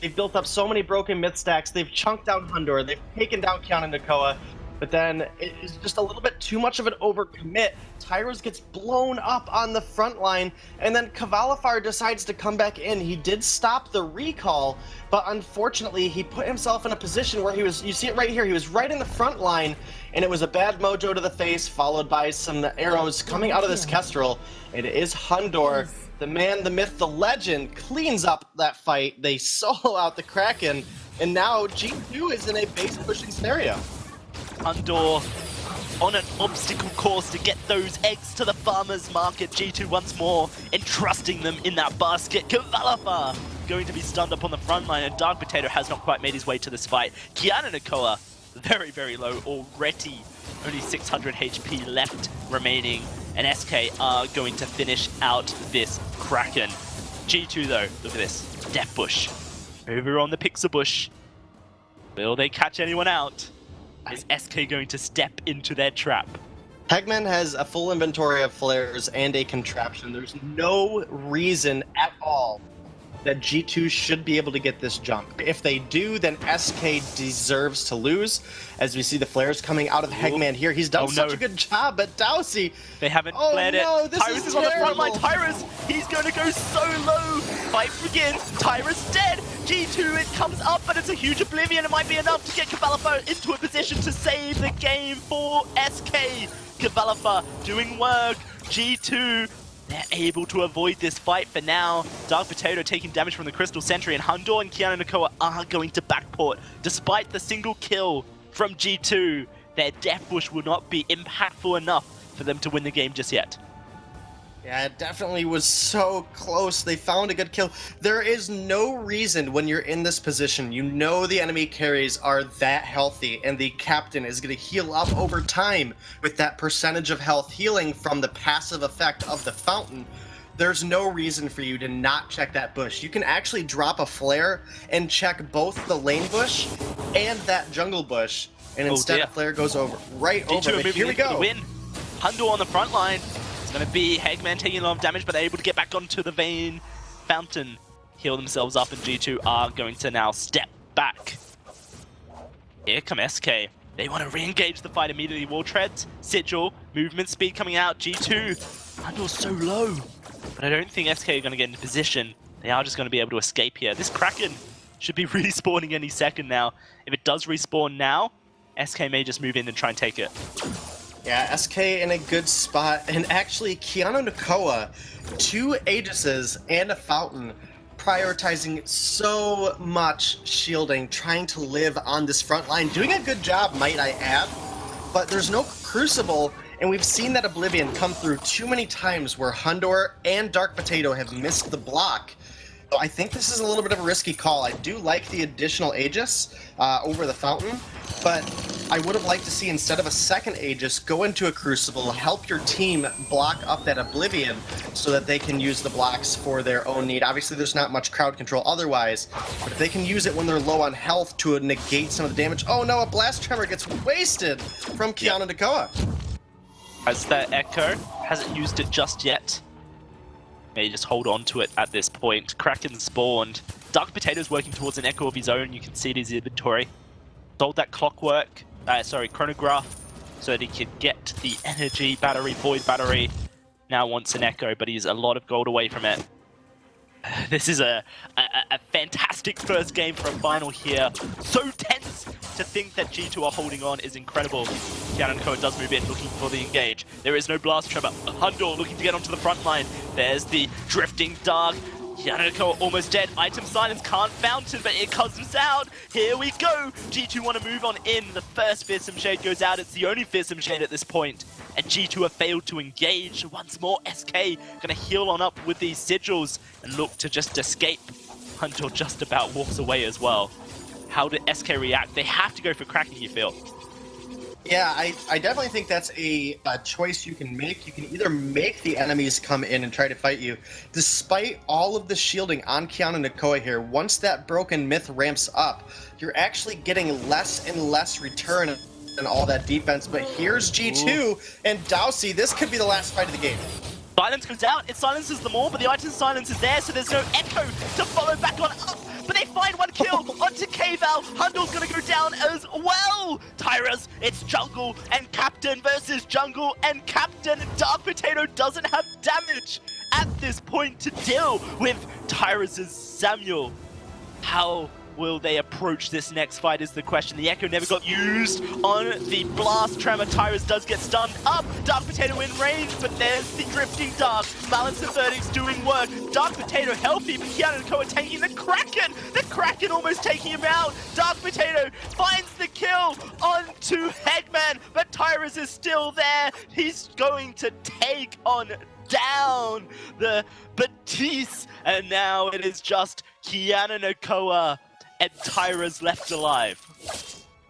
They've built up so many broken myth stacks. They've chunked down Hundor. They've taken down Kiana Nakoa. But then it is just a little bit too much of an overcommit. Tyros gets blown up on the front line, and then Kavalafar decides to come back in. He did stop the recall, but unfortunately he put himself in a position where he was, you see it right here, he was right in the front line, and it was a bad mojo to the face, followed by some arrows coming out of this Kestrel. It is Hundor, the man, the myth, the legend, cleans up that fight. They solo out the Kraken, and now G2 is in a base pushing scenario. Hundor on an obstacle course to get those eggs to the farmer's market. G2 once more entrusting them in that basket. Kavalafa going to be stunned up on the front line, and Dark Potato has not quite made his way to this fight. Kiana Nakoa very, very low already. Only 600 HP left remaining, and SK are going to finish out this Kraken. G2 though, look at this. Death Bush over on the Pixel Bush. Will they catch anyone out? Is SK going to step into their trap? Hegman has a full inventory of flares and a contraption. There's no reason at all that G2 should be able to get this jump. If they do, then SK deserves to lose. As we see the flares coming out of Hegman here. He's done such a good job, but Dowsey... They haven't flared it. Tyrus is on the front line. Tyrus, he's going to go so low. Fight begins. Tyrus dead. G2, it comes up, but it's a huge Oblivion. It might be enough to get Kavalafa into a position to save the game for SK. Kavalafa doing work. G2, they're able to avoid this fight for now. Dark Potato taking damage from the Crystal Sentry, and Hundor and Kiana Nakoa are going to backport. Despite the single kill from G2, their Death Bush will not be impactful enough for them to win the game just yet. Yeah, it definitely was so close. They found a good kill. There is no reason when you're in this position, you know the enemy carries are that healthy, and the captain is going to heal up over time with that percentage of health healing from the passive effect of the fountain. there's no reason for you to not check that bush. You can actually drop a flare and check both the lane bush and that jungle bush, and instead a flare goes over right over. But here we go. Win. Hundo on the front line. It's going to be Hegman taking a lot of damage, but they're able to get back onto the Vayne Fountain, heal themselves up, and G2 are going to now step back. Here come SK. They want to re-engage the fight immediately. Wall treads, Sigil, movement speed coming out. G2, Hundo's so low. But I don't think SK are going to get into position. They are just going to be able to escape here. This Kraken should be respawning any second now. If it does respawn now, SK may just move in and try and take it. Yeah, SK in a good spot. And actually, Keanu Nakoa, 2 Aegises and a Fountain, prioritizing so much shielding, trying to live on this front line. Doing a good job, might I add. But there's no Crucible, and we've seen that Oblivion come through too many times where Hundor and Dark Potato have missed the block. So I think this is a little bit of a risky call. I do like the additional Aegis over the Fountain, but I would have liked to see, instead of a second Aegis, go into a Crucible, help your team block up that Oblivion so that they can use the blocks for their own need. Obviously, there's not much crowd control otherwise, but if they can use it when they're low on health to negate some of the damage. Oh no, a Blast Tremor gets wasted from Keanu Nakoa. As that Echo hasn't used it just yet. May just hold on to it at this point. Kraken spawned. Dark Potato's working towards an Echo of his own. You can see it in his inventory. Sold that chronograph, so that he could get the energy battery, void battery. Now wants an Echo, but he's a lot of gold away from it. This is a fantastic first game for a final here. So tense to think that G2 are holding on is incredible. Keanu Nakoa does move in, looking for the engage. There is no Blast Tremor. Hundo looking to get onto the front line. There's the Drifting Dark. Keanu Nakoa almost dead. Item Silence can't Fountain, but it comes out. Here we go. G2 want to move on in. The first Fearsome Shade goes out. It's the only Fearsome Shade at this point. And G2 have failed to engage. Once more, SK gonna heal on up with these sigils and look to just escape until just about walks away as well. How did SK react? They have to go for Kraken, you feel? Yeah, I definitely think that's a choice you can make. You can either make the enemies come in and try to fight you. Despite all of the shielding on Keanu Nakoa here, once that Broken Myth ramps up, you're actually getting less and less return and all that defense. But here's G2 and Dowsey. This could be the last fight of the game. Silence comes out, it silences them all, but the item silence is there, so there's no Echo to follow back on up. But they find one kill onto K-Val. Hundle's gonna go down as well. Tyras, it's Jungle and Captain versus Jungle and Captain. Dark Potato doesn't have damage at this point to deal with Tyras' Samuel. How will they approach this next fight is the question. The Echo never got used on the Blast Tremor. Tyrus does get stunned up. Dark Potato in range, but there's the Drifting Dark. Balance and Verdict's doing work. Dark Potato healthy, but Keanu Nakoa taking the Kraken. The Kraken almost taking him out. Dark Potato finds the kill onto Hegman, but Tyrus is still there. He's going to take on down the Batiste, and now it is just Keanu Nakoa and Tyra's left alive.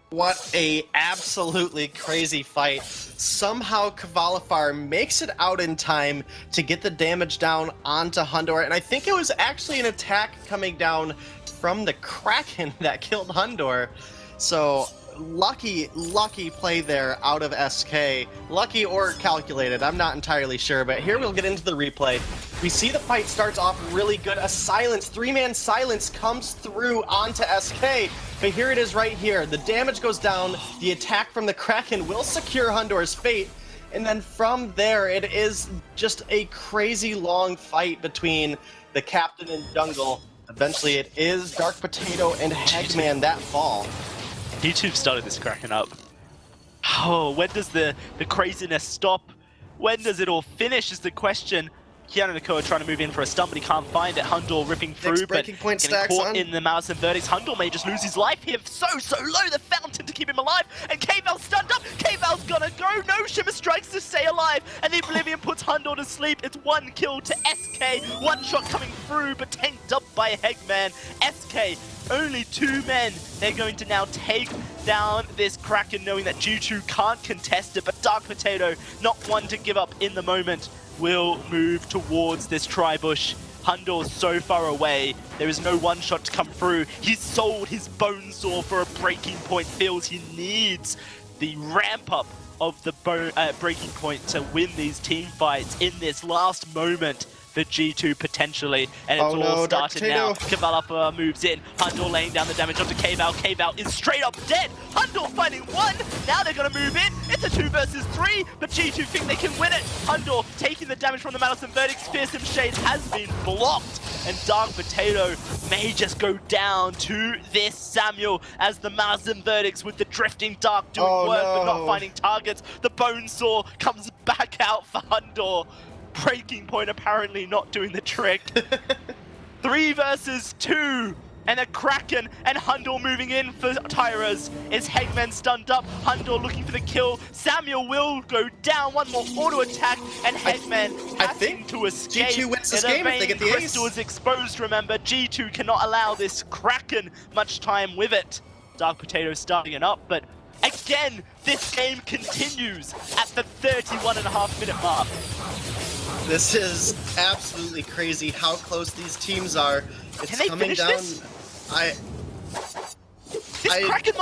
What a absolutely crazy fight. Somehow Kvalifar makes it out in time to get the damage down onto Hundor, and I think it was actually an attack coming down from the Kraken that killed Hundor. So lucky play there out of SK. Lucky or calculated, I'm not entirely sure, but here we'll get into the replay. We see the fight starts off really good. A silence, 3-man silence comes through onto SK, but here it is right here. The damage goes down, the attack from the Kraken will secure Hundor's fate, and then from there it is just a crazy long fight between the Captain and Jungle. Eventually it is Dark Potato and Hegman that fall. YouTube started this Kraken up. Oh, when does the craziness stop? When does it all finish is the question. Keanu Nakoa trying to move in for a stun, but he can't find it. Hundle ripping through, but getting caught in the Malice and Verdicts. Hundle may just lose his life here. So low, the Fountain to keep him alive, and K-Val's stunned up. K-Val's gonna go. No Shimmer Strikes to stay alive, and the Oblivion puts Hundle to sleep. It's 1 kill to SK. 1 shot coming through, but tanked up by Hegman. SK, only 2 men. They're going to now take down this Kraken, knowing that G2 can't contest it, but Dark Potato, not one to give up in the moment. will move towards this tri-bush. Hundor's so far away, there is no one-shot to come through. He's sold his Bonesaw for a breaking point, feels he needs the ramp-up of the breaking point to win these team fights in this last moment for G2 potentially, and it's all started now. Cavalapa moves in, Hundor laying down the damage onto K-Val. K-Val is straight up dead. Hundor finding one, now they're gonna move in. It's a 2 versus 3, but G2 think they can win it. Hundor taking the damage from the Malice and Verdicts. Fearsome Shade has been blocked, and Dark Potato may just go down to this Samuel as the Malice and Verdicts with the Drifting Dark doing work but not finding targets. The Bonesaw comes back out for Hundor. Breaking point apparently not doing the trick. 3 versus 2, and a Kraken, and Hundor moving in for Tyras. Is Hegman stunned up? Hundor looking for the kill. Samuel will go down. One more auto attack, and Hegman having to escape. G2 wins this game if they get the ace. Crystal is exposed, remember. G2 cannot allow this Kraken much time with it. Dark Potato starting it up, but again, this game continues at the 31.5-minute mark. This is absolutely crazy how close these teams are. It's Can they coming finish down. this?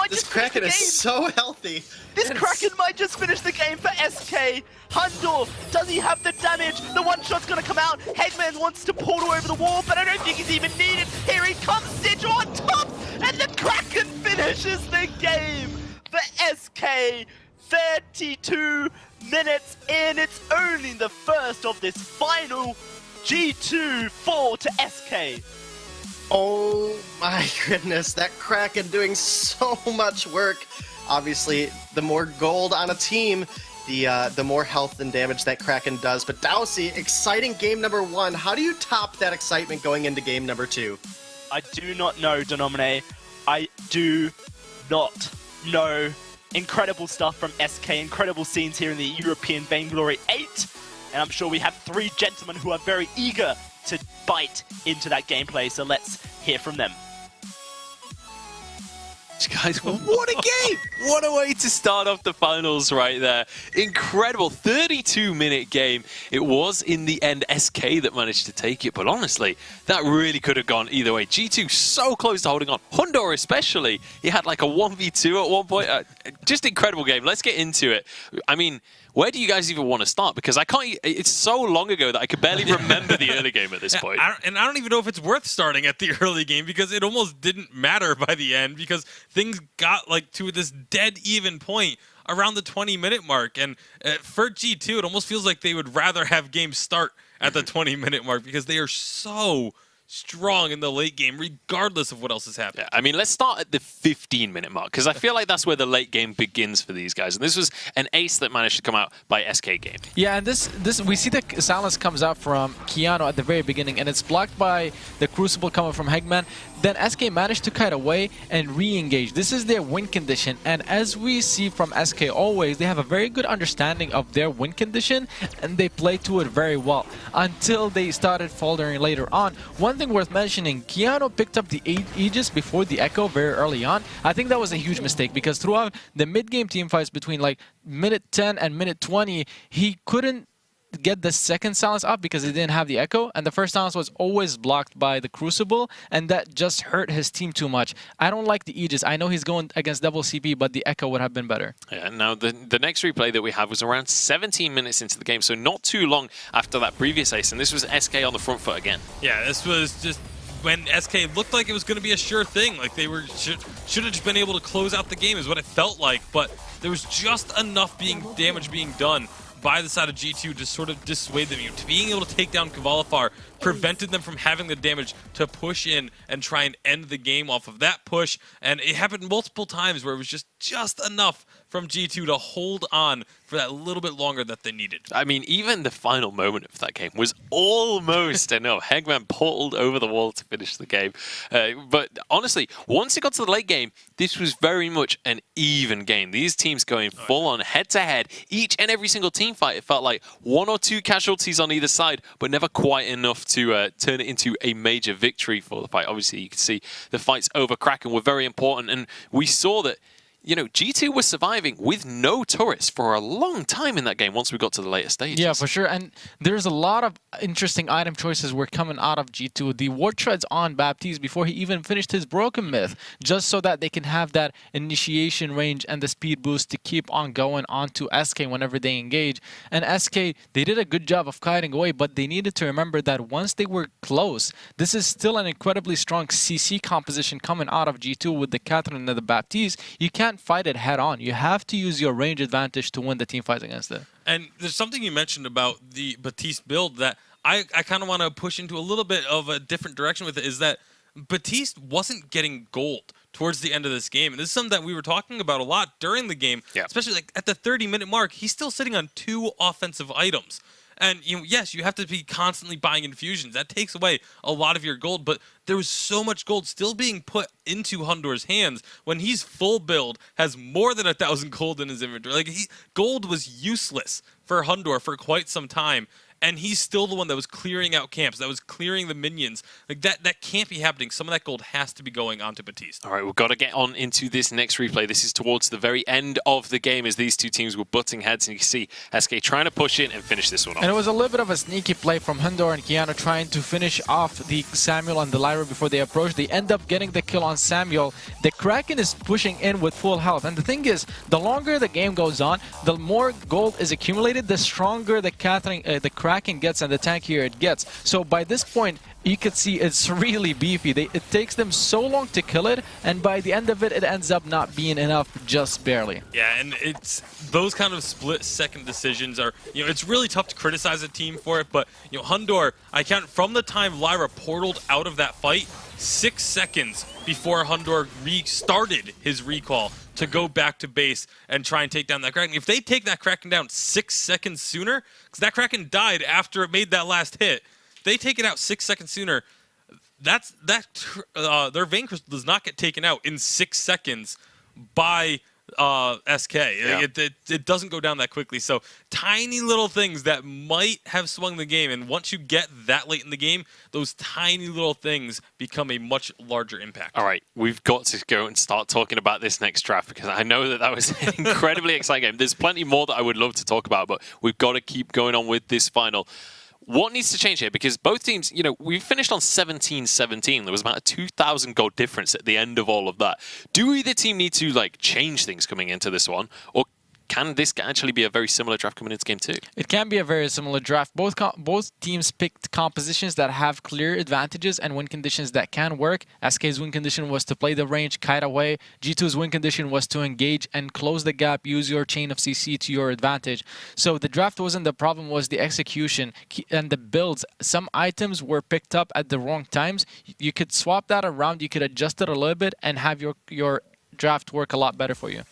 This Kraken is so healthy. This Kraken might just finish the game for SK. Hundor, does he have the damage? The one shot's gonna come out. Hegman wants to portal over the wall, but I don't think he's even needed. Here he comes, Sigil on top, and the Kraken finishes the game for SK. 32 minutes in. It's only the first of this final. G2 4 to SK. Oh my goodness, that Kraken doing so much work. Obviously, the more gold on a team, the more health and damage that Kraken does. But Dowsey, exciting game number 1. How do you top that excitement going into game number 2? I do not know, Denomine. I do not know. Incredible stuff from SK, incredible scenes here in the European Vainglory 8. And I'm sure we have 3 gentlemen who are very eager to bite into that gameplay, so let's hear from them. Guys, what a game! What a way to start off the finals right there. Incredible 32-minute game. It was, in the end, SK that managed to take it, but honestly, that really could have gone either way. G2 so close to holding on. Hundor especially. He had like a 1v2 at one point. Just incredible game. Let's get into it. I mean, where do you guys even want to start? Because I can't. It's so long ago that I could barely remember the early game at this point. I don't even know if it's worth starting at the early game because it almost didn't matter by the end because things got like to this dead even point around the 20-minute mark. And for G2, it almost feels like they would rather have games start at the 20-minute mark because they are so strong in the late game, regardless of what else has happened. Yeah, I mean, let's start at the 15-minute mark, because I feel like that's where the late game begins for these guys. And this was an ace that managed to come out by SK game. Yeah, and this we see the silence comes out from Keanu at the very beginning, and it's blocked by the Crucible coming from Hegman. Then SK managed to kite away and re-engage. This is their win condition, and as we see from SK always, they have a very good understanding of their win condition, and they play to it very well until they started faltering later on. One thing worth mentioning, Keanu picked up the Aegis before the Echo very early on. I think that was a huge mistake because throughout the mid-game team fights between like minute 10 and minute 20, he couldn't get the second silence up because he didn't have the Echo, and the first silence was always blocked by the Crucible, and that just hurt his team too much. I don't like the Aegis. I know he's going against double CP, but the Echo would have been better. Yeah, now the next replay that we have was around 17 minutes into the game, so not too long after that previous ace, and this was SK on the front foot again. Yeah, this was just when SK looked like it was going to be a sure thing, like they were should have just been able to close out the game is what it felt like, but there was just enough damage being done by the side of G2 to sort of dissuade them. To being able to take down Cavalifar prevented them from having the damage to push in and try and end the game off of that push. And it happened multiple times where it was just enough from G2 to hold on for that little bit longer that they needed. I mean, even the final moment of that game was almost enough. Hegman portaled over the wall to finish the game. But honestly, once it got to the late game, this was very much an even game. These teams going full on head-to-head. Each and every single team fight, it felt like 1 or 2 casualties on either side, but never quite enough to turn it into a major victory for the fight. Obviously, you can see the fights over Kraken were very important, and we saw that you know, G2 was surviving with no turrets for a long time in that game once we got to the later stages. Yeah, for sure. And there's a lot of interesting item choices were coming out of G2. The Ward Treads on Baptiste before he even finished his Broken Myth, just so that they can have that initiation range and the speed boost to keep on going onto SK whenever they engage. And SK, they did a good job of kiting away, but they needed to remember that once they were close, this is still an incredibly strong CC composition coming out of G2 with the Catherine and the Baptiste. You can't fight it head on. You have to use your range advantage to win the team fights against it. And there's something you mentioned about the Baptiste build that I kind of want to push into a little bit of a different direction with it, is that Baptiste wasn't getting gold towards the end of this game. And this is something that we were talking about a lot during the game, especially like at the 30-minute mark. He's still sitting on 2 offensive items. And yes, you have to be constantly buying infusions. That takes away a lot of your gold, but there was so much gold still being put into Hundor's hands when he's full build, has more than 1,000 gold in his inventory. Like gold was useless for Hundor for quite some time. And he's still the one that was clearing out camps, that was clearing the minions. Like that can't be happening. Some of that gold has to be going onto Baptiste. All right, we've got to get on into this next replay. This is towards the very end of the game as these two teams were butting heads, and you can see SK trying to push in and finish this one off. And it was a little bit of a sneaky play from Hundor and Keanu trying to finish off the Samuel and the Lyra before they approach. They end up getting the kill on Samuel. The Kraken is pushing in with full health. And the thing is, the longer the game goes on, the more gold is accumulated, the stronger the Kraken gets and the tankier it gets. So by this point, you could see it's really beefy. It takes them so long to kill it, and by the end of it, it ends up not being enough, just barely. Yeah, and it's those kind of split-second decisions are, it's really tough to criticize a team for it, but, Hundor, I count from the time Lyra portaled out of that fight, 6 seconds before Hundor restarted his recall to go back to base and try and take down that Kraken. If they take that Kraken down 6 seconds sooner, because that Kraken died after it made that last hit, they take it out 6 seconds sooner, their Vein Crystal does not get taken out in 6 seconds by SK. Yeah. It doesn't go down that quickly. So tiny little things that might have swung the game, and once you get that late in the game, those tiny little things become a much larger impact. All right, we've got to go and start talking about this next draft, because I know that was an incredibly exciting game. There's plenty more that I would love to talk about, but we've got to keep going on with this final. What needs to change here? Because both teams, we finished on 17-17. There was about a 2,000 gold difference at the end of all of that. Do either team need to change things coming into this one, or can this actually be a very similar draft coming into game 2? It can be a very similar draft. Both teams picked compositions that have clear advantages and win conditions that can work. SK's win condition was to play the range, kite away. G2's win condition was to engage and close the gap, use your chain of CC to your advantage. So the draft wasn't the problem, was the execution and the builds. Some items were picked up at the wrong times. You could swap that around, you could adjust it a little bit and have your draft work a lot better for you.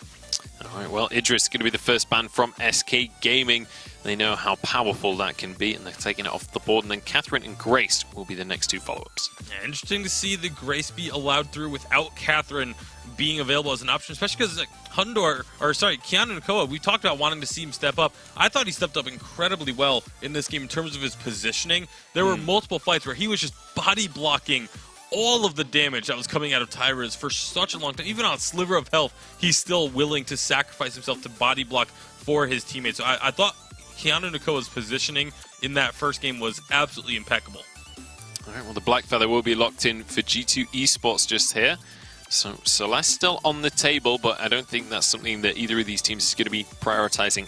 All right, well, Idris is going to be the first ban from SK Gaming. They know how powerful that can be, and they're taking it off the board. And then Catherine and Grace will be the next 2 follow-ups. Yeah, interesting to see the Grace be allowed through without Catherine being available as an option, especially because Keanu Nakoa, we talked about wanting to see him step up. I thought he stepped up incredibly well in this game in terms of his positioning. There were multiple fights where he was just body blocking all of the damage that was coming out of Tyra's for such a long time. Even on a sliver of health, he's still willing to sacrifice himself to body block for his teammates. So I thought Keanu Nakoa's positioning in that first game was absolutely impeccable. All right, well, the Black Feather will be locked in for G2 Esports just here. So Celeste still on the table, but I don't think that's something that either of these teams is going to be prioritizing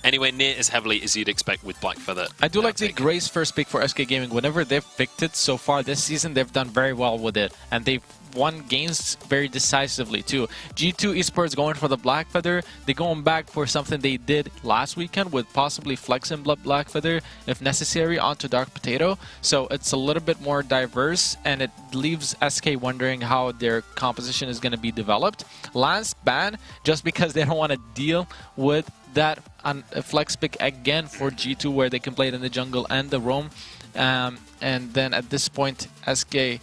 anywhere near as heavily as you'd expect with Black Feather. I do like the Grace first pick for SK Gaming. Whenever they've picked it so far this season, they've done very well with it, and they've won games very decisively too. G2 Esports going for the Black Feather. They're going back for something they did last weekend with possibly flexing Black Feather if necessary onto Dark Potato. So it's a little bit more diverse, and it leaves SK wondering how their composition is going to be developed. Lance ban just because they don't want to deal with that flex pick again for G2, where they can play it in the jungle and the roam. And then at this point, SK,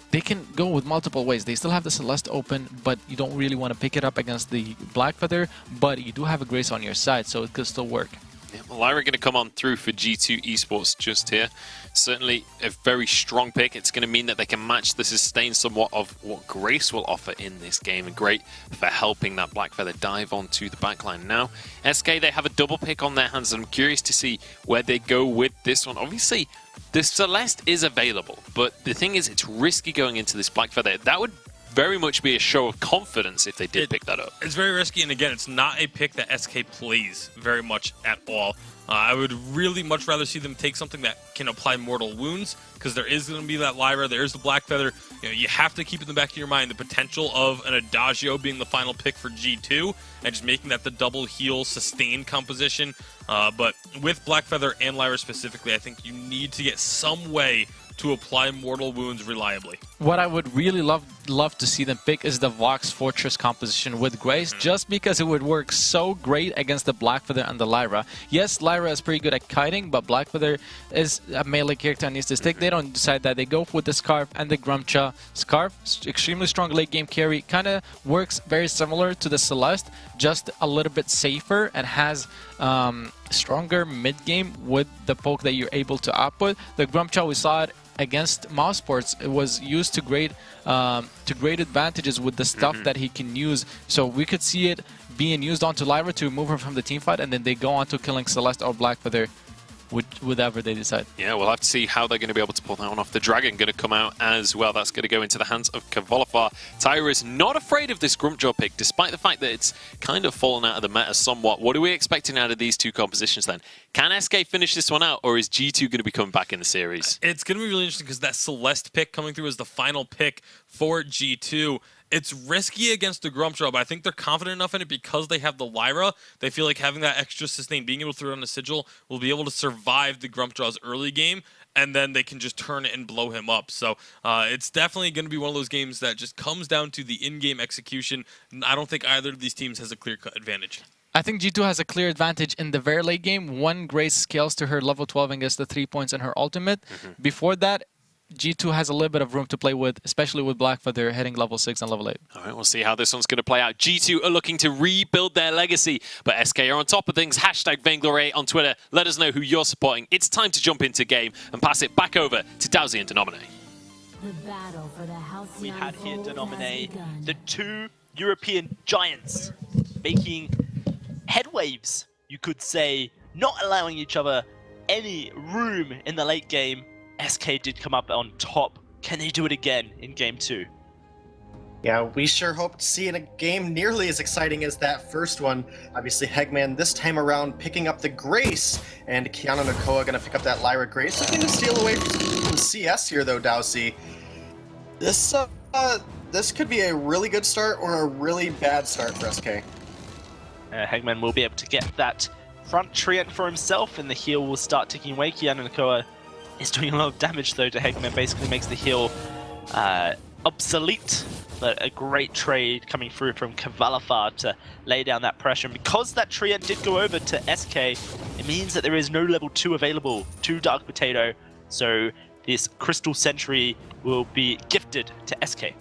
they can go with multiple ways. They still have the Celeste open, but you don't really want to pick it up against the Black Feather, but you do have a Grace on your side, so it could still work. Yeah, well, Lyra going to come on through for G2 Esports just here. Certainly a very strong pick. It's going to mean that they can match the sustain somewhat of what Grace will offer in this game. And great for helping that Blackfeather dive onto the backline. Now, SK, they have a double pick on their hands. I'm curious to see where they go with this one. Obviously, the Celeste is available. But the thing is, it's risky going into this Blackfeather. That would very much be a show of confidence if they did pick that up. It's very risky, and again, it's not a pick that SK plays very much at all. I would really much rather see them take something that can apply mortal wounds, because there is going to be that Lyra, there's the Blackfeather. You know, you have to keep in the back of your mind the potential of an Adagio being the final pick for G2, and just making that the double heal sustain composition. But with Blackfeather and Lyra specifically, I think you need to get some way to apply mortal wounds reliably. What I would really love to see them pick is the Vox Fortress composition with Grace, just because it would work so great against the Blackfeather and the Lyra. Yes, Lyra is pretty good at kiting, but Blackfeather is a melee character and needs to stick. They don't decide that. They go with the Scarf and the Grumcha. Scarf, extremely strong late game carry, kind of works very similar to the Celeste, just a little bit safer and has stronger mid game with the poke that you're able to output. The Grumcha, we saw it against Mousesports. It was used to great advantages with the stuff that he can use. So we could see it being used onto Lyra to remove her from the team fight, and then they go on to killing Celeste or Blackfeather, whatever they decide. Yeah, we'll have to see how they're going to be able to pull that one off. The Dragon going to come out as well. That's going to go into the hands of Kvalifar. Tyra is not afraid of this Grumpjaw pick, despite the fact that it's kind of fallen out of the meta somewhat. What are we expecting out of these two compositions then? Can SK finish this one out, or is G2 going to be coming back in the series? It's going to be really interesting, because that Celeste pick coming through as the final pick for G2. It's risky against the Grumpjaw, but I think they're confident enough in it because they have the Lyra. They feel like having that extra sustain, being able to throw it on the Sigil, will be able to survive the Grumpjaw's early game, and then they can just turn it and blow him up. So it's definitely going to be one of those games that just comes down to the in-game execution. I don't think either of these teams has a clear-cut advantage. I think G2 has a clear advantage in the very late game. One Grace scales to her level 12 and gets the 3 points in her ultimate. Before that, G2 has a little bit of room to play with, especially with Blackfeather hitting level 6 and level 8. All right, we'll see how this one's going to play out. G2 are looking to rebuild their legacy, but SK are on top of things. Hashtag Vainglory8 on Twitter. Let us know who you're supporting. It's time to jump into game and pass it back over to Dowsy and Denomine. We had here Denomine, the two European giants, making headwaves, you could say, not allowing each other any room in the late game. SK did come up on top. Can they do it again in Game 2? Yeah, we sure hope to see in a game nearly as exciting as that first one. Obviously, Hegman this time around picking up the Grace, and Kiana Nakoa going to pick up that Lyra Grace. Looking to steal away from CS here, though, Dowsy. This could be a really good start or a really bad start for SK. Hegman will be able to get that front treant for himself, and the heal will start ticking away. Kiana Nakoa is doing a lot of damage, though, to Hegman. Basically makes the heal obsolete, but a great trade coming through from Kvalifar to lay down that pressure. And because that treant did go over to SK, it means that there is no level 2 available to Dark Potato, so this Crystal Sentry will be gifted to SK.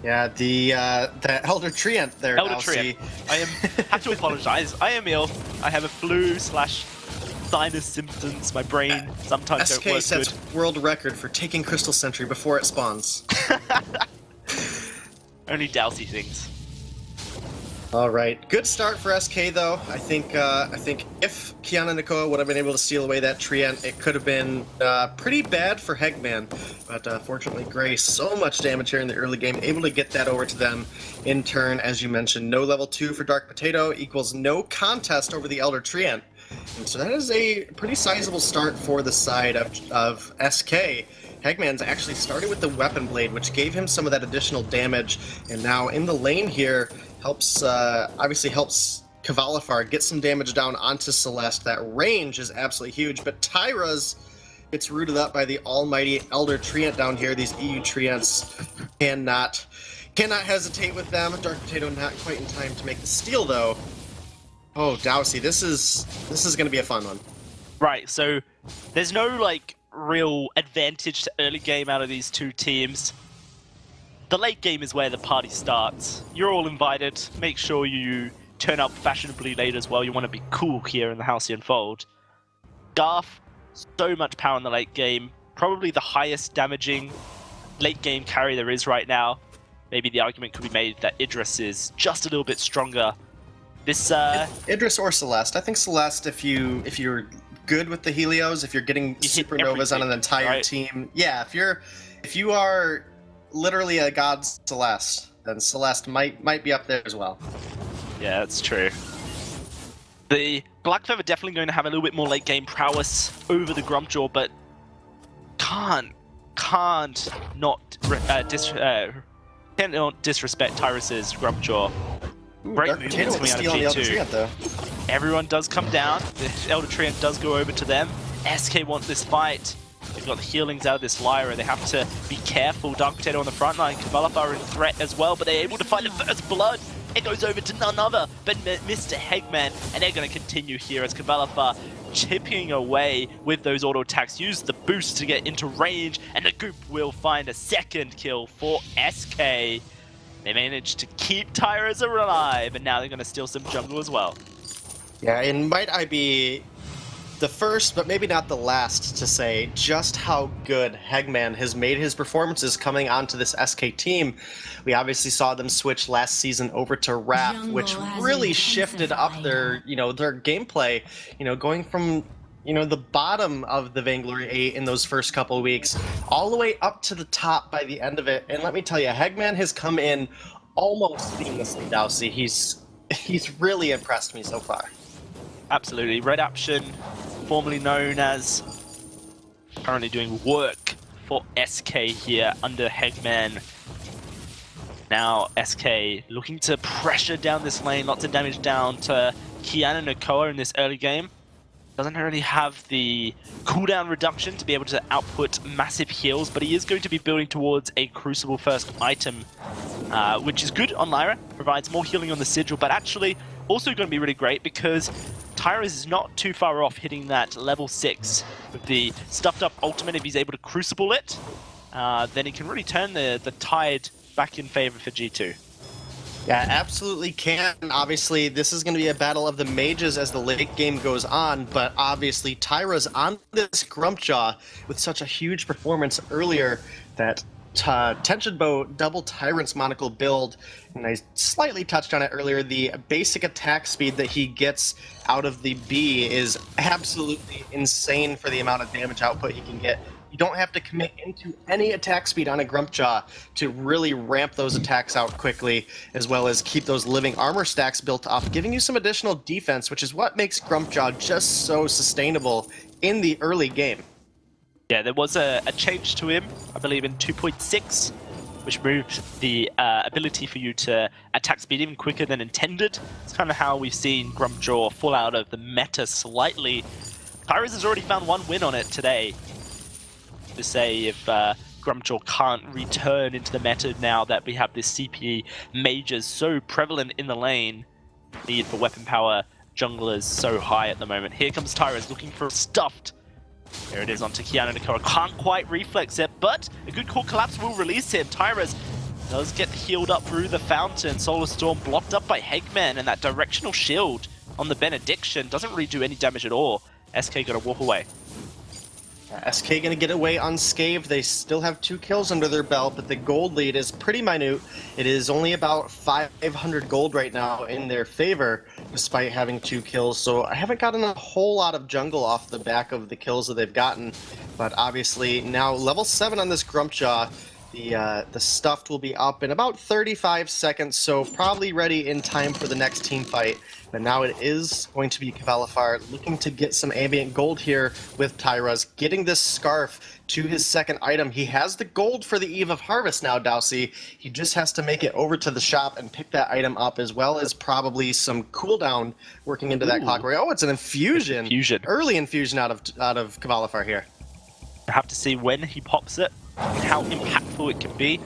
Yeah, the Elder Treant there, Elder Treant. I have to apologize. I am ill. I have a flu / sinus symptoms. My brain sometimes don't work SK sets good. world record for taking Crystal Sentry before it spawns. Only Dowsy things. All right, good start for SK though. I think if Kiana Nakoa would have been able to steal away that Treant, it could have been pretty bad for Hegman. But fortunately, Grace, so much damage here in the early game, able to get that over to them in turn. As you mentioned, no level 2 for Dark Potato equals no contest over the Elder Treant. And so that is a pretty sizable start for the side of SK. Hegman's actually started with the Weapon Blade, which gave him some of that additional damage, and now in the lane here obviously helps Kvalifar get some damage down onto Celeste. That range is absolutely huge, but Tyra's gets rooted up by the almighty Elder Treant down here. These EU Treants cannot hesitate with them. Dark Potato not quite in time to make the steal though. Oh, Dowsy, this is going to be a fun one. Right, so there's no real advantage to early game out of these two teams. The late game is where the party starts. You're all invited. Make sure you turn up fashionably late as well. You want to be cool here in the Halcyon Fold. Garth, so much power in the late game. Probably the highest damaging late game carry there is right now. Maybe the argument could be made that Idris is just a little bit stronger. This Idris or Celeste. I think Celeste, if you're good with the Helios, if you're getting supernovas on an entire team, yeah. If you are literally a god Celeste, then Celeste might be up there as well. Yeah, that's true. The Black Feather definitely going to have a little bit more late game prowess over the Grumpjaw, but can't not disrespect Tyrus's Grumpjaw. Great movements coming out of G2. Everyone does come down. The Elder Treant does go over to them. SK want this fight. They've got the healings out of this Lyra. They have to be careful. Dark Potato on the front line. Cavalif are in threat as well, but they're able to find the first blood. It goes over to none other but Mr. Hegman, and they're going to continue here as Cavalif chipping away with those auto attacks. Use the boost to get into range, and the Goop will find a second kill for SK. They managed to keep Tyras alive, and now they're going to steal some jungle as well. Yeah, and might I be the first, but maybe not the last, to say just how good Hegman has made his performances coming onto this SK team. We obviously saw them switch last season over to Raph, which really shifted up their gameplay, going from the bottom of the Vainglory8 in those first couple of weeks, all the way up to the top by the end of it. And let me tell you, Hegman has come in almost seamlessly, Dowsey. He's really impressed me so far. Absolutely. Red Option, formerly known as, currently doing work for SK here under Hegman. Now SK looking to pressure down this lane, lots of damage down to Kiana Nakoa in this early game. Doesn't really have the cooldown reduction to be able to output massive heals, but he is going to be building towards a Crucible first item, which is good on Lyra. Provides more healing on the Sigil, but actually also going to be really great because Tyras is not too far off hitting that level 6 with the stuffed up ultimate. If he's able to Crucible it, then he can really turn the tide back in favor for G2. Yeah, absolutely can. Obviously, this is going to be a battle of the mages as the late game goes on, but obviously Tyra's on this Grumpjaw with such a huge performance earlier that Tension Bow double Tyrant's Monocle build, and I slightly touched on it earlier, the basic attack speed that he gets out of the B is absolutely insane for the amount of damage output he can get. You don't have to commit into any attack speed on a Grumpjaw to really ramp those attacks out quickly, as well as keep those living armor stacks built up, giving you some additional defense, which is what makes Grumpjaw just so sustainable in the early game. Yeah, there was a change to him, I believe in 2.6, which moved the ability for you to attack speed even quicker than intended. It's kind of how we've seen Grumpjaw fall out of the meta slightly. Tyras has already found one win on it today. To say if Grumpjaw can't return into the meta now that we have this CP mages so prevalent in the lane, need for weapon power junglers so high at the moment. Here comes Tyras looking for a stuffed. There it is onto Kiana Nakoa. Can't quite reflex it, but a good core collapse will release him. Tyras does get healed up through the fountain. Solar Storm blocked up by Hegman, and that directional shield on the Benediction doesn't really do any damage at all. SK gonna walk away. SK gonna get away unscathed. They still have 2 kills under their belt, but the gold lead is pretty minute. It is only about 500 gold right now in their favor, despite having 2 kills. So I haven't gotten a whole lot of jungle off the back of the kills that they've gotten, but obviously now level 7 on this Grumpjaw. The stuffed will be up in about 35 seconds, so probably ready in time for the next team fight. But now it is going to be Cavalifar looking to get some ambient gold here with Tyras, getting this scarf to his second item. He has the gold for the Eve of Harvest now, Dowsey. He just has to make it over to the shop and pick that item up, as well as probably some cooldown working into that clock. Oh, it's an infusion. Early infusion out of Cavalifar here. I have to see when he pops it and how impactful it can be.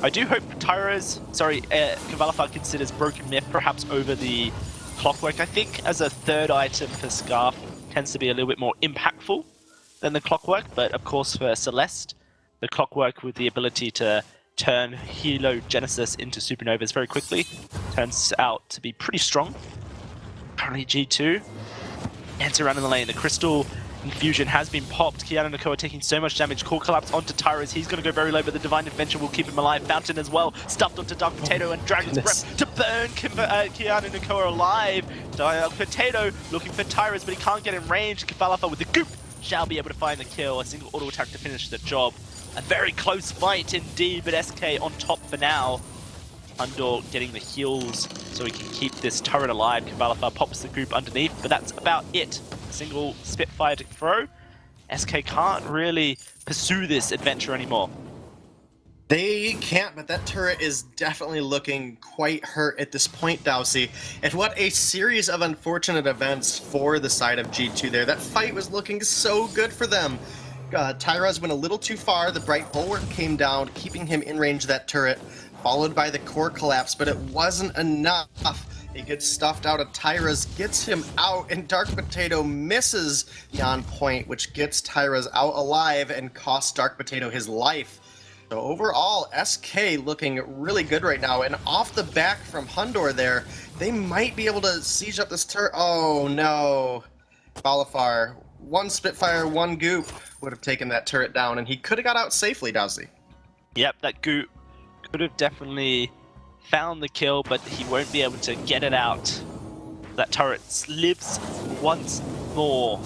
I do hope Cavalifar considers Broken Myth perhaps over the Clockwork. I think as a third item for Scarf tends to be a little bit more impactful than the Clockwork, but of course for Celeste, the Clockwork with the ability to turn Hilo Genesis into Supernovas very quickly. Turns out to be pretty strong. Currently G2. Ants around in the lane. The Crystal Infusion has been popped. Kiana Nakoa taking so much damage. Core collapse onto Tyrus. He's going to go very low, but the Divine Adventure will keep him alive. Fountain as well. Stuffed onto Dark Potato and Dragon's Breath to burn Kiana Nakoa alive. Dark Potato looking for Tyrus, but he can't get in range. Kefalofa with the goop shall be able to find the kill. A single auto attack to finish the job. A very close fight indeed, but SK on top for now. Undor getting the heals so he can keep this turret alive. Kefalofa pops the group underneath, but that's about it. Single Spitfire to throw. SK can't really pursue this adventure anymore. They can't, but that turret is definitely looking quite hurt at this point, Dowsey. And what a series of unfortunate events for the side of G2 there. That fight was looking so good for them. Tyraz went a little too far. The Bright Bulwark came down, keeping him in range of that turret, followed by the core collapse, but it wasn't enough. He gets stuffed out of Tyraz, gets him out, and Dark Potato misses the on point, which gets Tyraz out alive and costs Dark Potato his life. So overall, SK looking really good right now, and off the back from Hundor there, they might be able to siege up this turret. Oh no, Balafar. One Spitfire, one Goop would have taken that turret down, and he could have got out safely, Dowsey. Yep, that Goop could have definitely found the kill, but he won't be able to get it out. That turret lives once more.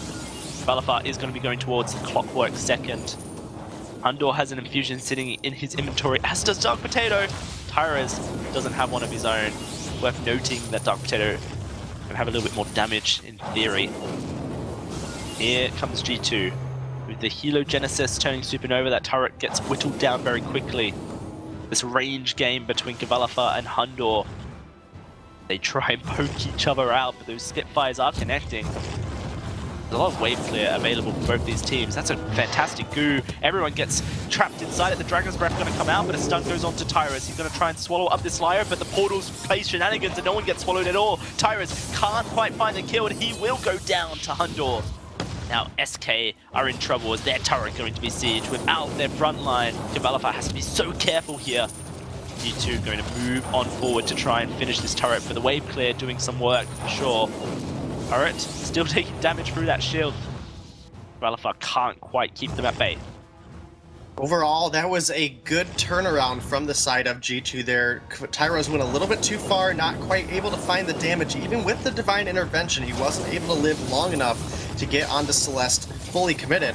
Balafar is going to be going towards the Clockwork second. Hundor has an infusion sitting in his inventory, as does Dark Potato. Tyraz doesn't have one of his own. Worth noting that Dark Potato can have a little bit more damage in theory. Here comes G2. With the Hilo Genesis turning Supernova, that turret gets whittled down very quickly. This range game between Kefalofa and Hundor. They try and poke each other out, but those Spitfires are connecting. There's a lot of wave clear available for both these teams. That's a fantastic goo. Everyone gets trapped inside it. The Dragon's Breath going to come out, but a stun goes on to Tyras. He's going to try and swallow up this Lyre, but the portals play shenanigans and no one gets swallowed at all. Tyras can't quite find the kill, and he will go down to Hundor. Now SK are in trouble as their turret going to be sieged. Without their front line, Kefalofa has to be so careful here. G2 going to move on forward to try and finish this turret, but the wave clear doing some work for sure. Turret still taking damage through that shield. Kefalofa can't quite keep them at bay. Overall, that was a good turnaround from the side of G2 there. Tyros went a little bit too far, not quite able to find the damage. Even with the Divine Intervention, he wasn't able to live long enough to get onto Celeste fully committed.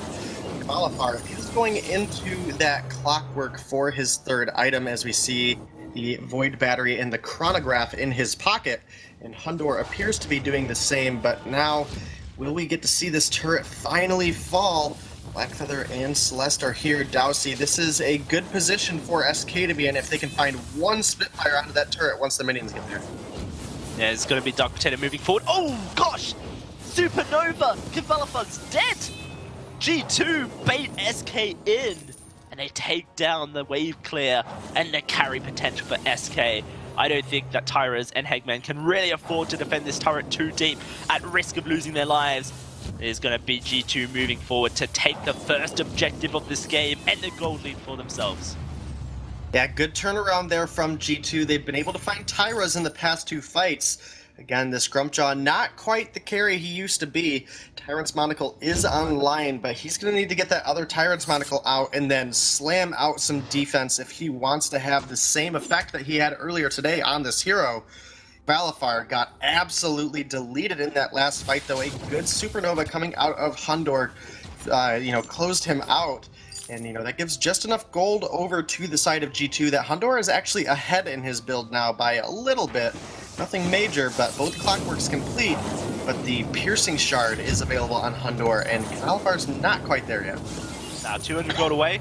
Balafar is going into that Clockwork for his third item, as we see the Void Battery and the Chronograph in his pocket. And Hundor appears to be doing the same, but now, will we get to see this turret finally fall? Blackfeather and Celeste are here. Dowsey, this is a good position for SK to be in if they can find one Spitfire onto that turret once the minions get there. Yeah, it's going to be Dark Potato moving forward. Oh, gosh! Supernova! Kefalofa's dead! G2 bait SK in, and they take down the wave clear and the carry potential for SK. I don't think that Tyras and Hegman can really afford to defend this turret too deep at risk of losing their lives. It is going to be G2 moving forward to take the first objective of this game and the gold lead for themselves. Yeah, good turnaround there from G2. They've been able to find Tyras in the past two fights. Again, this Grumpjaw, not quite the carry he used to be. Tyrant's Monocle is online, but he's going to need to get that other Tyrant's Monocle out and then slam out some defense if he wants to have the same effect that he had earlier today on this hero. Balafar got absolutely deleted in that last fight, though. A good Supernova coming out of Hundor, closed him out. And, that gives just enough gold over to the side of G2 that Hundor is actually ahead in his build now by a little bit. Nothing major, but both Clockworks complete. But the Piercing Shard is available on Hundor, and Balafar's not quite there yet. Now 200 gold away.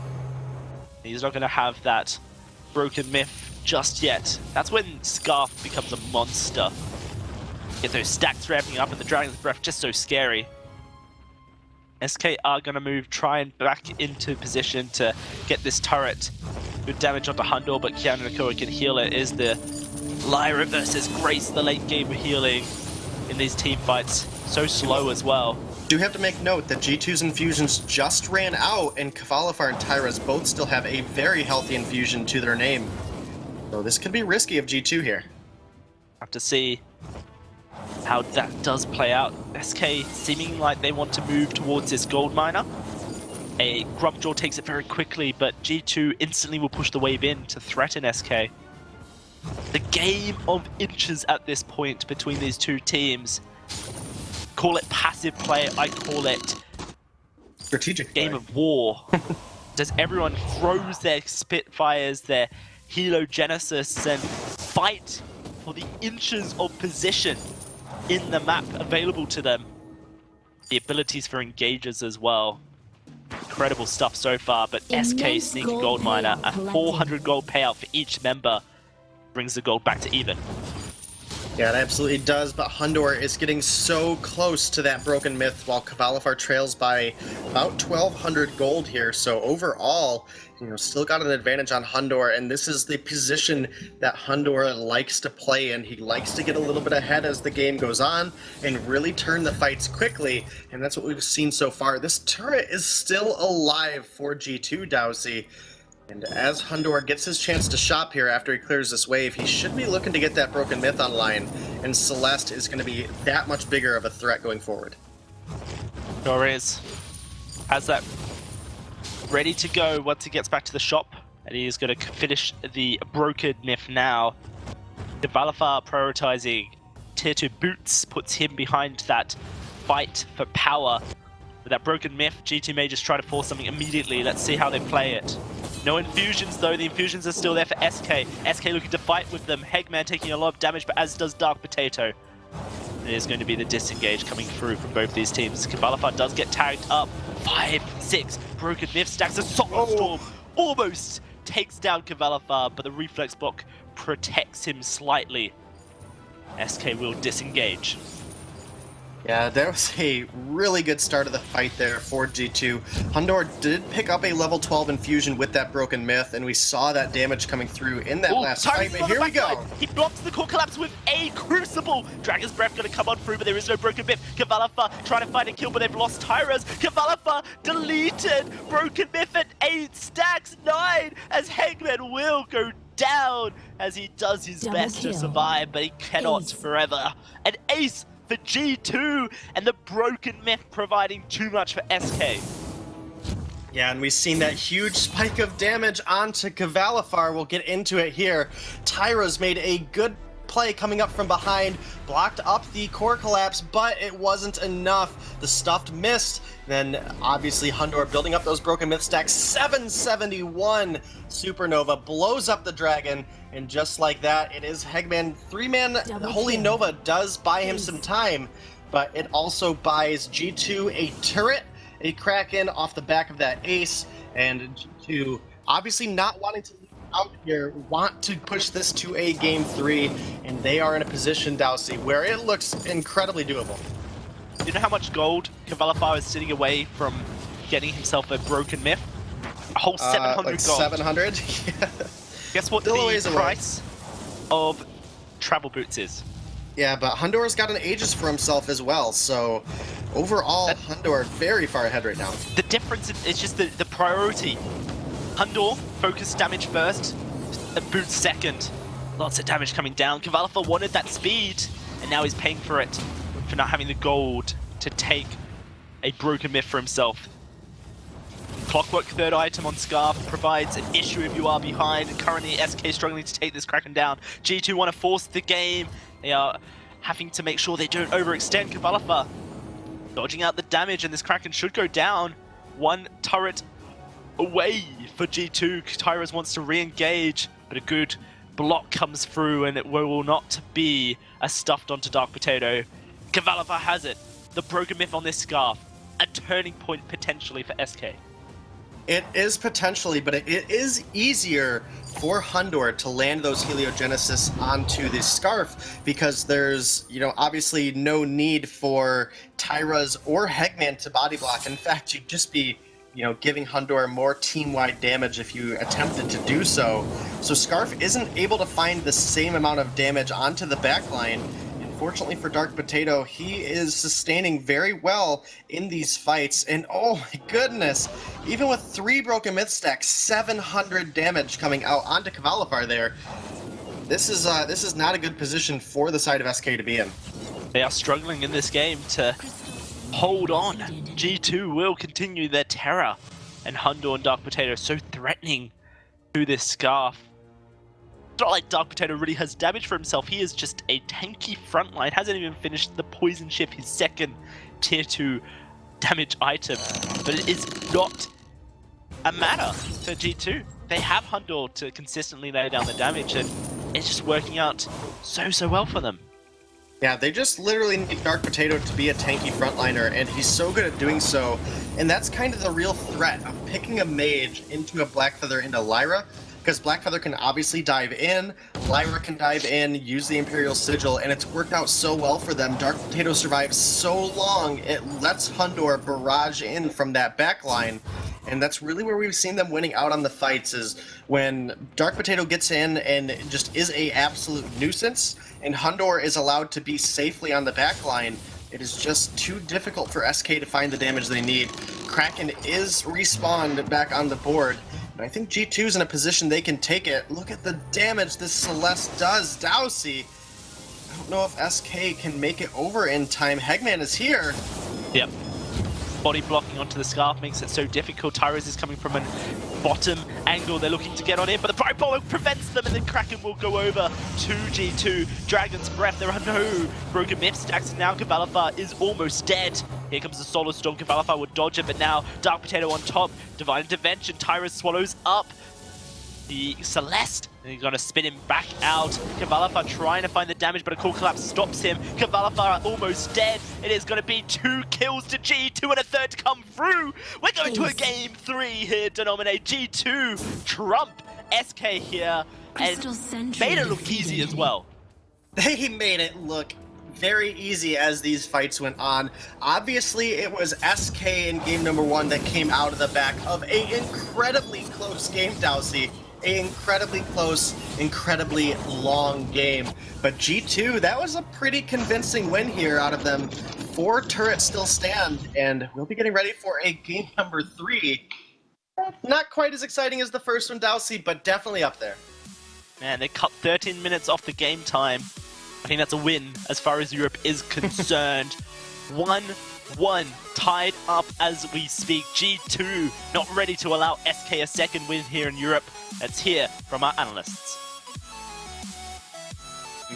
He's not going to have that Broken Myth just yet. That's when Scarf becomes a monster. Get those stacks ramping up and the Dragon's Breath just so scary. SK are going to move, try and back into position to get this turret. Good damage onto Hundor, but Kiana Nakoa can heal it. Is the Lyra versus Grace, the late game healing in these team fights. So slow as well. Do have to make note that G2's infusions just ran out, and Kvalifar and Tyras both still have a very healthy infusion to their name. So this could be risky of G2 here. Have to see how that does play out. SK seeming like they want to move towards this gold miner. A Grumpjaw takes it very quickly, but G2 instantly will push the wave in to threaten SK. The game of inches at this point between these two teams. Call it passive play, I call it Strategic game play. of war. Does everyone throws their Spitfires, their Helogenesis, and fight for the inches of position in the map available to them. The abilities for engagers as well. Incredible stuff so far, but SK Sneaky Gold Miner, a 400 gold payout for each member, brings the gold back to even. Yeah, it absolutely does, but Hundor is getting so close to that broken myth while Kvalifar trails by about 1,200 gold here. So overall, still got an advantage on Hundor, and this is the position that Hundor likes to play in. He likes to get a little bit ahead as the game goes on and really turn the fights quickly, and that's what we've seen so far. This turret is still alive for G2, Dowsy. And as Hundor gets his chance to shop here after he clears this wave, he should be looking to get that broken myth online, and Celeste is going to be that much bigger of a threat going forward. Sure is. Has that ready to go once he gets back to the shop, and he is going to finish the broken myth now. Kvalifar prioritizing tier 2 boots puts him behind that fight for power. With that broken myth, G2 may just try to force something immediately. Let's see how they play it. No infusions though, the infusions are still there for SK. SK looking to fight with them. Hegman taking a lot of damage, but as does Dark Potato. It is going to be the disengage coming through from both these teams. Kvalifar does get tagged up. 5, 6, broken myth stacks a Solid Storm. Almost takes down Kvalifar, but the reflex block protects him slightly. SK will disengage. Yeah, that was a really good start of the fight there for G2. Hundor did pick up a level 12 infusion with that broken myth, and we saw that damage coming through in that last fight, but here we go. He blocks the core collapse with a Crucible. Dragon's Breath going to come on through, but there is no broken myth. Kvalifar trying to find a kill, but they've lost Tyras. Kvalifar deleted. Broken myth at 8, stacks 9, as Hegman will go down as he does his best to survive, but he cannot forever. An ace for G2, and the broken myth providing too much for SK. Yeah, and we've seen that huge spike of damage onto Kvalifar. We'll get into it here. Tyra's made a good play coming up from behind, blocked up the core collapse, but it wasn't enough. The stuffed missed. Then obviously Hundor building up those broken myth stacks. 771 Supernova blows up the dragon, and just like that, it is Hegman. 3-man Holy Nova does buy him some time, but it also buys G2 a turret, a Kraken off the back of that ace, and G2 obviously not wanting to out here, want to push this to a game 3, and they are in a position, Dowsy, where it looks incredibly doable. Do you know how much gold Kvalifar is sitting away from getting himself a broken myth? A whole 700 like gold. 700? Guess what Still the price of travel boots is? Yeah, but Hundor's got an Aegis for himself as well, so overall, Hundor very far ahead right now. The difference is just the priority. Hundor, focus damage first, boots second. Lots of damage coming down. Kvalifar wanted that speed, and now he's paying for it for not having the gold to take a broken myth for himself. Clockwork third item on Scarf provides an issue if you are behind, and currently SK struggling to take this Kraken down. G2 want to force the game. They are having to make sure they don't overextend. Kvalifar dodging out the damage, and this Kraken should go down. One turret away for G2. Tyras wants to re-engage, but a good block comes through, and it will not be a stuffed onto Dark Potato. Kvalifar has it. The broken myth on this Scarf. A turning point potentially for SK. It is potentially, but it is easier for Hundor to land those Heliogenesis onto the Scarf because there's, obviously no need for Tyras or Hegman to body block. In fact, you'd just be giving Hundor more team-wide damage if you attempted to do so. So Scarf isn't able to find the same amount of damage onto the backline, and Unfortunately for Dark Potato, he is sustaining very well in these fights. And oh my goodness, even with 3 broken myth stacks, 700 damage coming out onto Kvalifar there. This is not a good position for the side of SK to be in. They are struggling in this game to hold on. G2 will continue their terror. And Hundo and Dark Potato are so threatening to this Scarf. It's not like Dark Potato really has damage for himself. He is just a tanky frontline. Hasn't even finished the Poison Ship, his second tier 2 damage item. But it is not a matter for G2. They have Hundo to consistently lay down the damage, and it's just working out so well for them. Yeah, they just literally need Dark Potato to be a tanky frontliner, and he's so good at doing so. And that's kind of the real threat of picking a mage into a Blackfeather into Lyra, because Blackfeather can obviously dive in, Lyra can dive in, use the Imperial Sigil, and it's worked out so well for them. Dark Potato survives so long, it lets Hundor barrage in from that backline. And that's really where we've seen them winning out on the fights, is when Dark Potato gets in and just is a absolute nuisance, and Hundor is allowed to be safely on the backline. It is just too difficult for SK to find the damage they need. Kraken is respawned back on the board, and I think G2 is in a position they can take it. Look at the damage this Celeste does. Dowsey, I don't know if SK can make it over in time. Hegman is here. Yep. Body blocking onto the Scarf makes it so difficult. Tyrus is coming from a bottom angle. They're looking to get on in, but the Pride Bomber prevents them, and then Kraken will go over to G2. Dragon's Breath, there are no broken myth stacks, and now Kvalifar is almost dead. Here comes the Solar Storm. Kvalifar would dodge it, but now Dark Potato on top. Divine Intervention. Tyrus swallows up the Celeste. They're going to spin him back out. Kvalifar trying to find the damage, but a Core Collapse stops him. Kvalifar almost dead. It is going to be 2 kills to G2 and a third to come through. We're going to a game 3 here, Denominate. G2 trump SK here and made it look easy as well. They made it look very easy as these fights went on. Obviously, it was SK in game number 1 that came out of the back of an incredibly close game, Dowsey. An incredibly close, incredibly long game. But G2, that was a pretty convincing win here out of them. 4 turrets still stand, and we'll be getting ready for a game number 3. Not quite as exciting as the first one, Dowsey, but definitely up there. Man, they cut 13 minutes off the game time. I think that's a win as far as Europe is concerned. 1-1, tied up as we speak. G2 not ready to allow SK a second win here in Europe. Let's hear from our analysts.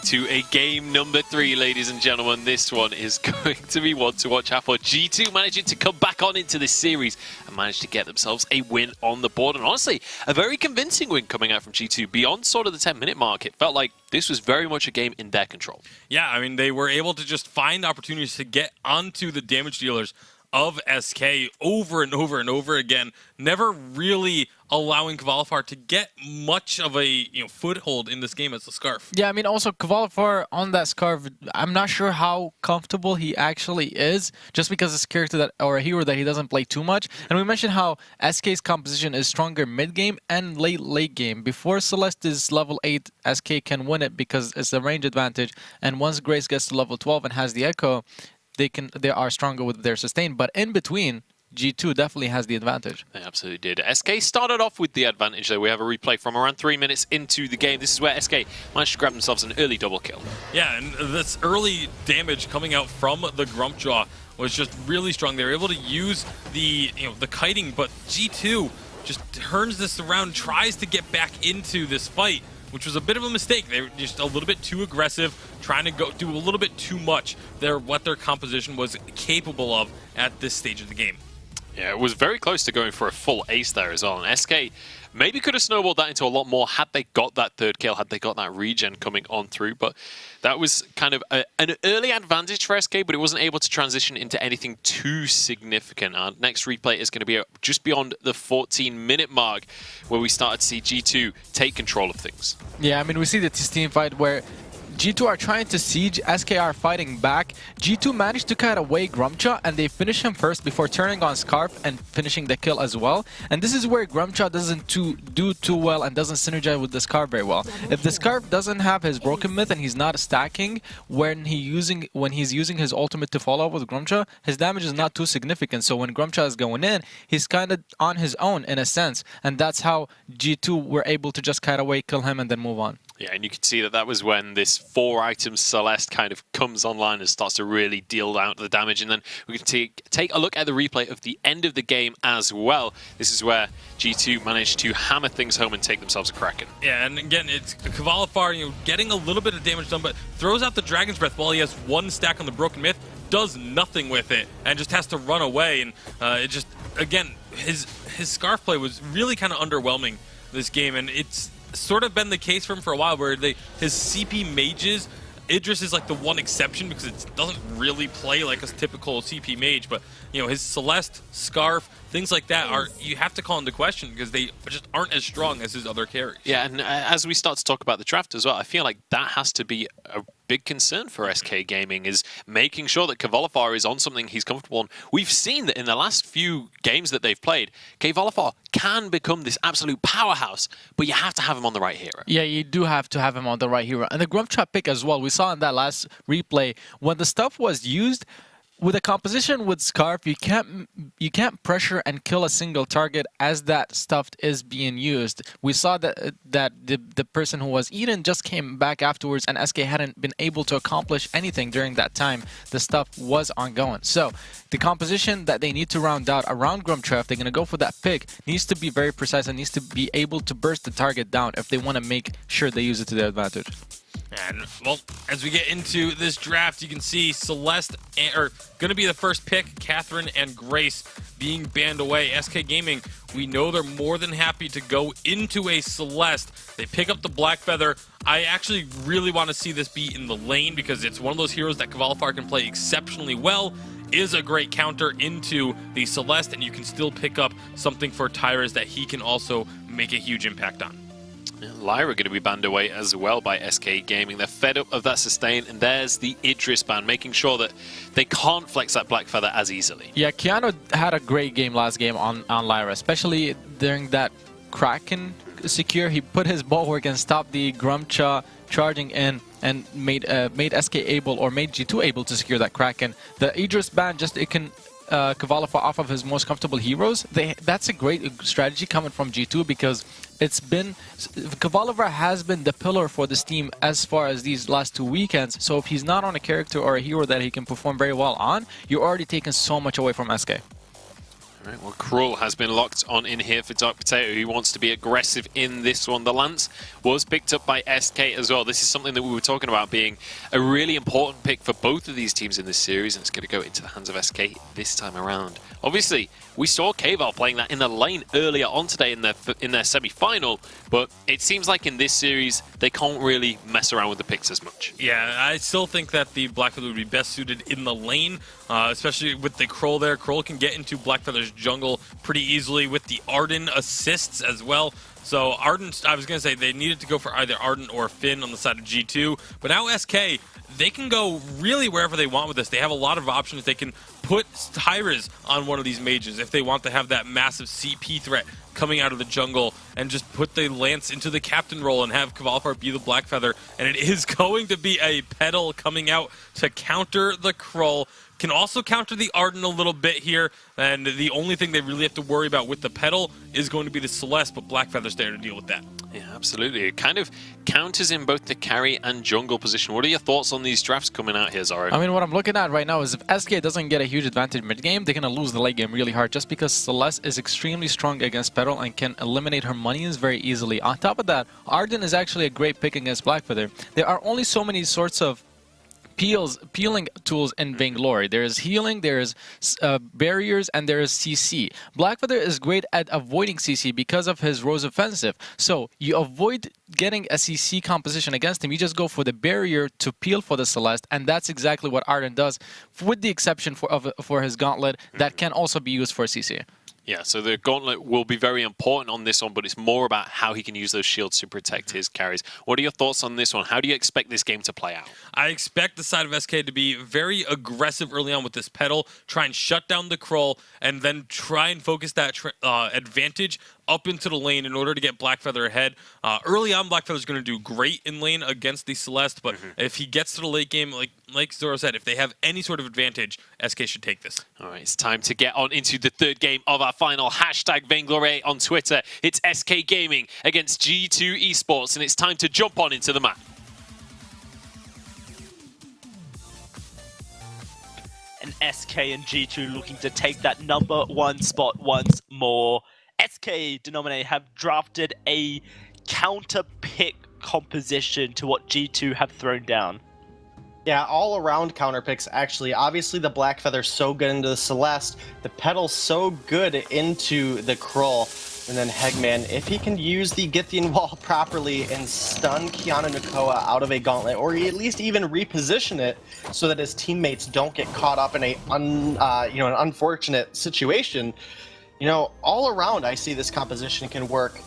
To a game number 3, ladies and gentlemen. This one is going to be one to watch out for. G2 managing to come back on into this series and managed to get themselves a win on the board. And honestly, a very convincing win coming out from G2 beyond sort of the 10-minute mark. It felt like this was very much a game in their control. Yeah, I mean, they were able to just find opportunities to get onto the damage dealers of SK over and over and over again, never really allowing Kvalifar to get much of a foothold in this game as a Scarf. Yeah, I mean, also Kvalifar on that Scarf, I'm not sure how comfortable he actually is, just because it's a character that, or a hero that he doesn't play too much. And we mentioned how SK's composition is stronger mid-game and late game. Before Celeste is level 8, SK can win it because it's a range advantage, and once Grace gets to level 12 and has the Echo, they are stronger with their sustain, but in between, G2 definitely has the advantage. They absolutely did. SK started off with the advantage, though. We have a replay from around 3 minutes into the game. This is where SK managed to grab themselves an early double kill. Yeah, and this early damage coming out from the Grumpjaw was just really strong. They were able to use the the kiting, but G2 just turns this around, tries to get back into this fight, which was a bit of a mistake. They were just a little bit too aggressive, trying to do a little bit too much. What their composition was capable of at this stage of the game. Yeah, it was very close to going for a full ace there as well. And SK maybe could have snowballed that into a lot more had they got that third kill, had they got that regen coming on through. But that was kind of an early advantage for SK, but it wasn't able to transition into anything too significant. Our next replay is going to be just beyond the 14-minute mark, where we started to see G2 take control of things. Yeah, I mean, we see the team fight where G2 are trying to siege, SK are fighting back. G2 managed to cut away Grumcha and they finish him first before turning on Scarf and finishing the kill as well. And this is where Grumcha doesn't do too well and doesn't synergize with the Scarf very well. If the Scarf doesn't have his broken myth and he's not stacking when he's using his ultimate to follow up with Grumcha, his damage is not too significant. So when Grumcha is going in, he's kind of on his own in a sense. And that's how G2 were able to just cut away, kill him, and then move on. Yeah, and you can see that was when this 4-item Celeste kind of comes online and starts to really deal out the damage. And then we can take a look at the replay of the end of the game as well. This is where G2 managed to hammer things home and take themselves a Kraken. Yeah, and again, it's Kvalifar, getting a little bit of damage done, but throws out the Dragon's Breath while he has 1 stack on the Broken Myth, does nothing with it, and just has to run away. And it just, again, his Scarf play was really kind of underwhelming this game, and it's sort of been the case for him for a while, where his CP mages, Idris is like the one exception because it doesn't really play like a typical CP mage, but his Celeste, Scarf, things like that you have to call into question because they just aren't as strong as his other carries. Yeah, and as we start to talk about the draft as well, I feel like that has to be a big concern for SK Gaming, is making sure that Kvalifar is on something he's comfortable on. We've seen that in the last few games that they've played, Kvalifar can become this absolute powerhouse, but you have to have him on the right hero. Yeah, you do have to have him on the right hero. And the Grumcha pick as well, we saw in that last replay, when the stuff was used, with a composition with Scarf, you can't pressure and kill a single target as that stuff is being used. We saw that the person who was eaten just came back afterwards, and SK hadn't been able to accomplish anything during that time. The stuff was ongoing. So the composition that they need to round out around Grumcha, if they're going to go for that pick, needs to be very precise and needs to be able to burst the target down if they want to make sure they use it to their advantage. And, well, as we get into this draft, you can see Celeste are going to be the first pick, Catherine and Grace being banned away. SK Gaming, we know they're more than happy to go into a Celeste. They pick up the Black Feather. I actually really want to see this be in the lane because it's one of those heroes that Kvalifar can play exceptionally well, is a great counter into the Celeste, and you can still pick up something for Tyrus that he can also make a huge impact on. Lyra going to be banned away as well by SK Gaming. They're fed up of that sustain, and there's the Idris ban, making sure that they can't flex that Black Feather as easily. Yeah, Keanu had a great game last game on Lyra, especially during that Kraken secure. He put his bulwark and stopped the Grumcha charging in and made SK able, or made G2 able to secure that Kraken. The Idris ban, it can Kvalifar off of his most comfortable heroes. That's a great strategy coming from G2 because Kvalifar has been the pillar for this team as far as these last 2 weekends. So if he's not on a character or a hero that he can perform very well on, you're already taking so much away from SK. All right, well, Cruel has been locked on in here for Dark Potato. He wants to be aggressive in this one. The Lance was picked up by SK as well. This is something that we were talking about being a really important pick for both of these teams in this series, and it's going to go into the hands of SK this time around. Obviously, we saw Kval playing that in the lane earlier on today in their semi-final, but it seems like in this series, they can't really mess around with the picks as much. Yeah, I still think that the Black Feather would be best suited in the lane, especially with the Kroll there. Kroll can get into Black Feather's jungle pretty easily with the Arden assists as well. So Arden, I was going to say they needed to go for either Arden or Finn on the side of G2, but now SK, they can go really wherever they want with this. They have a lot of options. They can put Tyrus on one of these mages if they want to have that massive CP threat coming out of the jungle, and just put the Lance into the captain role and have Kvalifar be the Black Feather. And it is going to be a Petal coming out to counter the Krull. Can also counter the Arden a little bit here, and the only thing they really have to worry about with the Petal is going to be the Celeste, but Black Feather's there to deal with that. Yeah, absolutely. It kind of counters in both the carry and jungle position. What are your thoughts on these drafts coming out here, Zoro? I mean, what I'm looking at right now is if SK doesn't get a huge advantage mid-game, they're going to lose the late game really hard just because Celeste is extremely strong against Petal and can eliminate her minions very easily. On top of that, Arden is actually a great pick against Black Feather. There are only so many sorts of peeling tools in Vainglory. There is healing, there is barriers, and there is CC. Black Feather is great at avoiding CC because of his Rose Offensive. So you avoid getting a CC composition against him. You just go for the barrier to peel for the Celeste, and that's exactly what Arden does, with the exception for his Gauntlet that can also be used for CC. Yeah, so the gauntlet will be very important on this one, but it's more about how he can use those shields to protect his carries. What are your thoughts on this one? How do you expect this game to play out? I expect the side of SK to be very aggressive early on with this pedal, try and shut down the Krull, and then try and focus that advantage up into the lane in order to get Blackfeather ahead. Early on, Blackfeather's going to do great in lane against the Celeste, but if he gets to the late game, like Zoro said, if they have any sort of advantage, SK should take this. All right, it's time to get on into the third game of our final. Hashtag Vainglory8 on Twitter. It's SK Gaming against G2 Esports, and it's time to jump on into the map. And SK and G2 looking to take that #1 spot once more. SK Denominate have drafted a counter pick composition to what G2 have thrown down. Yeah, all around counter picks actually. Obviously the Blackfeather's so good into the Celeste, the Petal's so good into the Krull, and then Hegman, if he can use the Githian wall properly and stun Kiana Nakoa out of a gauntlet, or at least even reposition it so that his teammates don't get caught up in an unfortunate situation. All around I see this composition can work,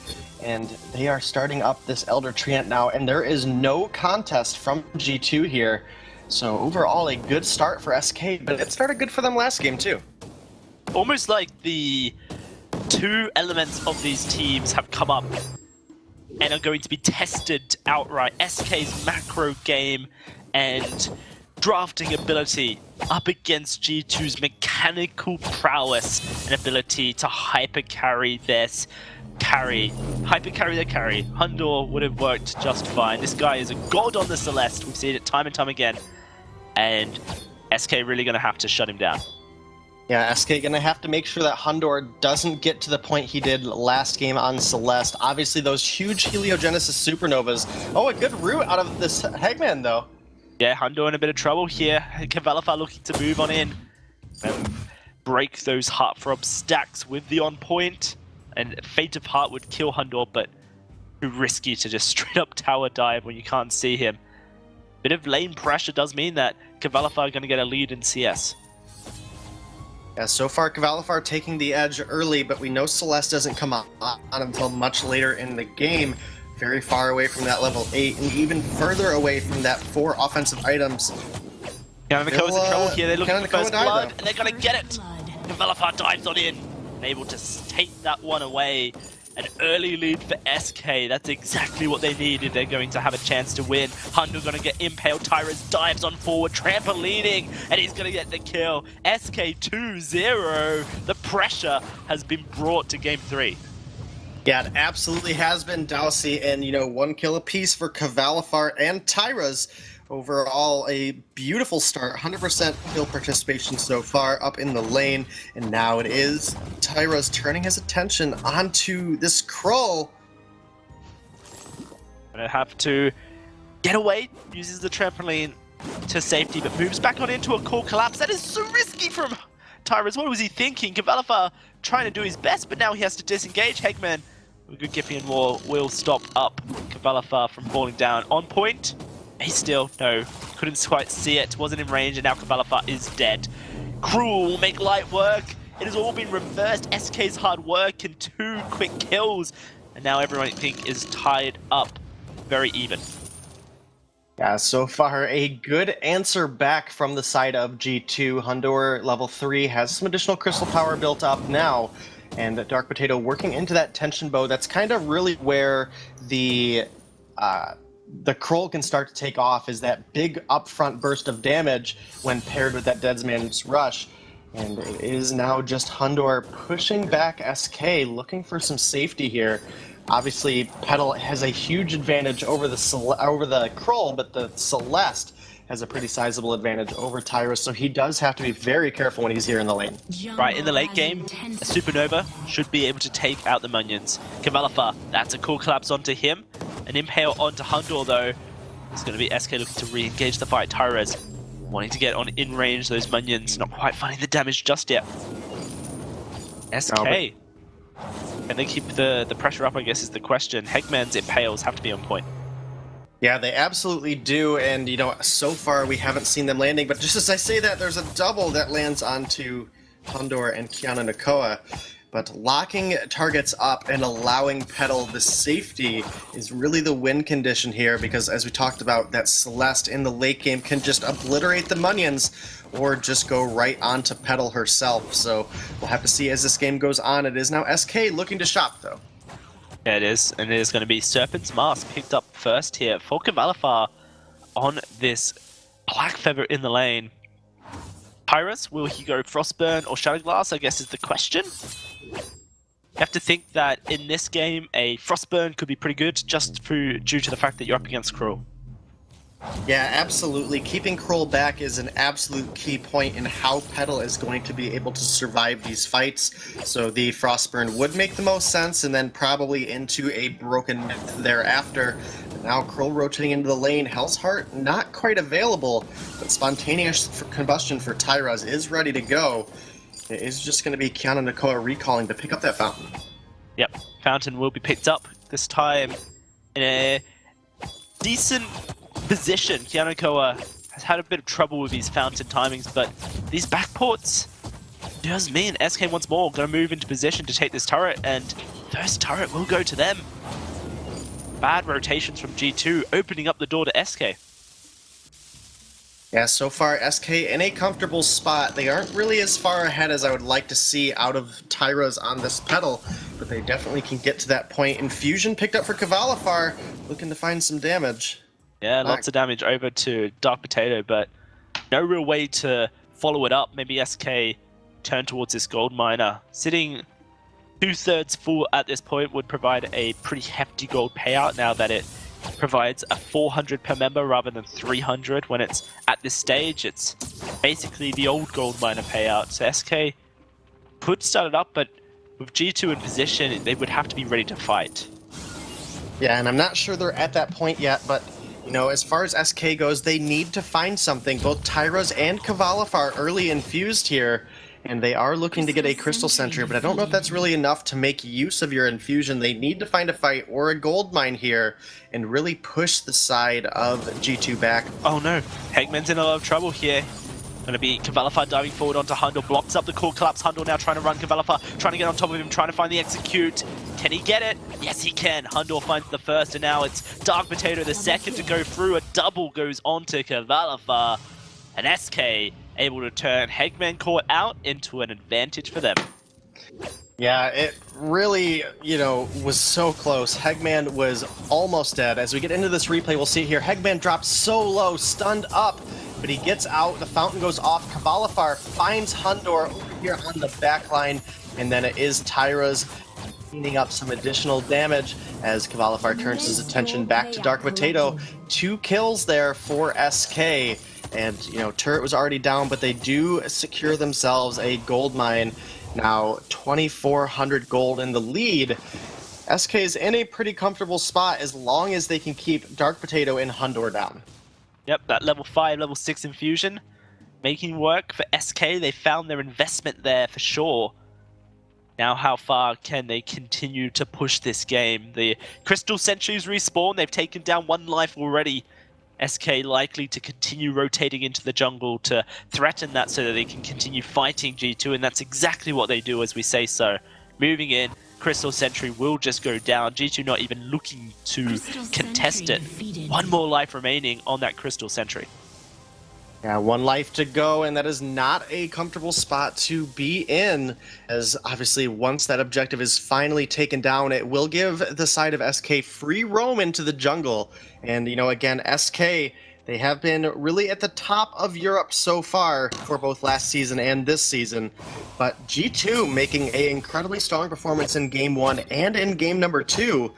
and they are starting up this Elder Treant now, and there is no contest from G2 here. So overall, a good start for SK, but it started good for them last game too. Almost like the two elements of these teams have come up and are going to be tested outright. SK's macro game and drafting ability up against G2's mechanical prowess and ability to hyper carry their carry. Hundor would have worked just fine. This guy is a god on the Celeste. We've seen it time and time again. And SK really going to have to shut him down. Yeah, SK going to have to make sure that Hundor doesn't get to the point he did last game on Celeste. Obviously, those huge Heliogenesis Supernovas. Oh, a good route out of this Hegman, though. Yeah, Hundor in a bit of trouble here. Cavalifar looking to move on in and break those Heartthrob stacks with the on point. And Fate of Heart would kill Hundor, but too risky to just straight up tower dive when you can't see him. Bit of lane pressure does mean that Cavalifar are going to get a lead in CS. Yeah, so far Cavalifar taking the edge early, but we know Celeste doesn't come on until much later in the game. Very far away from that level 8, and even further away from that 4 offensive items. Kiana Nakoa's in trouble here. They're looking for first blood, though. and they're going to get it. Cavalifar dives on in, and able to take that one away. An early lead for SK. That's exactly what they need if they're going to have a chance to win. Hunter going to get impaled. Tyrus dives on forward, trampolining, and he's going to get the kill. SK 2-0. The pressure has been brought to game 3. Yeah, it absolutely has been Dowsey, and 1 kill apiece for Cavalifar and Tyra's. Overall, a beautiful start, 100% kill participation so far up in the lane, and now it is Tyra's turning his attention onto this Krull. Gonna have to get away, uses the trampoline to safety, but moves back on into a core collapse. That is so risky from Tyra's. What was he thinking? Cavalifar trying to do his best, but now he has to disengage. Hegman, with a good Giphian wall, will stop up Cavalifar from falling down. On point. He still, no, couldn't quite see it, wasn't in range, and now Cavalifar is dead. Cruel will make light work. It has all been reversed. SK's hard work and 2 quick kills. And now everyone, I think, is tied up very even. Yeah, so far a good answer back from the side of G2. Hundor, level 3, has some additional crystal power built up now. And Dark Potato working into that tension bow. That's kind of really where the Krull can start to take off, is that big upfront burst of damage when paired with that Deadsman's Rush. And it is now just Hundor pushing back SK, looking for some safety here. Obviously, Petal has a huge advantage over the Krull, but the Celeste has a pretty sizable advantage over Tyrus, so he does have to be very careful when he's here in the lane. Right, in the late game, a Supernova should be able to take out the minions. Cavalifar, that's a cool collapse onto him. An impale onto Hundor, though. It's going to be SK looking to re-engage the fight. Tyrus wanting to get on in range, those minions not quite finding the damage just yet. SK, can they keep the pressure up, I guess, is the question. Hegman's impales have to be on point. Yeah, they absolutely do, and so far we haven't seen them landing, but just as I say that, there's a double that lands onto Hundor and Kiana Nakoa. but locking targets up and allowing Petal the safety is really the win condition here, because as we talked about, that Celeste in the late game can just obliterate the Munions or just go right onto Petal herself. So we'll have to see as this game goes on. It is now SK looking to shop, though. Yeah, it is, and it is going to be Serpent's Mask picked up first here for Cavalifar on this Black Feather in the lane. Pyrus, will he go Frostburn or Shadowglass, I guess is the question. You have to think that in this game, a Frostburn could be pretty good just due to the fact that you're up against Cruel. Yeah, absolutely. Keeping Kroll back is an absolute key point in how Petal is going to be able to survive these fights. So the Frostburn would make the most sense, and then probably into a Broken Myth thereafter. Now Kroll rotating into the lane. Hell's Heart not quite available, but Spontaneous Combustion for Tyraz is ready to go. It is just going to be Kiana Nakoa recalling to pick up that Fountain. Yep, Fountain will be picked up this time in a decent position. Kiana Nakoa has had a bit of trouble with these Fountain timings, but these backports does mean SK once more going to move into position to take this turret, and first turret will go to them. Bad rotations from G2, opening up the door to SK. Yeah, so far SK in a comfortable spot. They aren't really as far ahead as I would like to see out of Tyraz on this Petal, but they definitely can get to that point. Infusion picked up for Cavalifar, looking to find some damage. Yeah, lots of damage over to Dark Potato, but no real way to follow it up. Maybe SK turn towards this gold miner. Sitting 2/3 full at this point would provide a pretty hefty gold payout now that it provides a 400 per member rather than 300 when it's at this stage. It's basically the old gold miner payout. So SK could start it up, but with G2 in position, they would have to be ready to fight. Yeah, and I'm not sure they're at that point yet, but you know, as far as SK goes, they need to find something. Both Tyraz and Cavalifar early infused here, and they are looking to get a Crystal Sentry, but I don't know if that's really enough to make use of your infusion. They need to find a fight or a gold mine here and really push the side of G2 back. Oh no, Hegman's in a lot of trouble here. Gonna be Cavalifar diving forward onto Hundle, blocks up the core collapse. Hundle now trying to run Cavalifar, trying to get on top of him, trying to find the execute. Can he get it? Yes, he can. Hundle finds the first, and now it's Dark Potato the second to go through. A double goes onto Cavalifar, and SK able to turn Hegman caught out into an advantage for them. Yeah, it really, you know, was so close. Hegman was almost dead. As we get into this replay, we'll see here, Hegman drops so low, stunned up, but he gets out, the fountain goes off, Cavalifar finds Hundor over here on the back line, and then it is Tyraz cleaning up some additional damage as Cavalifar turns his attention back to Dark Potato. 2 kills there for SK, and, you know, turret was already down, but they do secure themselves a gold mine. Now 2,400 gold in the lead. SK is in a pretty comfortable spot as long as they can keep Dark Potato and Hundor down. Yep, that level 5, level 6 infusion making work for SK. They found their investment there for sure. Now how far can they continue to push this game? The Crystal Sentries respawn. They've taken down 1 life already. SK likely to continue rotating into the jungle to threaten that so that they can continue fighting G2, and that's exactly what they do as we say so. Moving in, Crystal Sentry will just go down. G2 not even looking to contest it. 1 more life remaining on that Crystal Sentry. Yeah, 1 life to go, and that is not a comfortable spot to be in, as obviously once that objective is finally taken down, it will give the side of SK free roam into the jungle. And, you know, again, SK, they have been really at the top of Europe so far for both last season and this season, but G2 making an incredibly strong performance in Game 1 and in Game number 2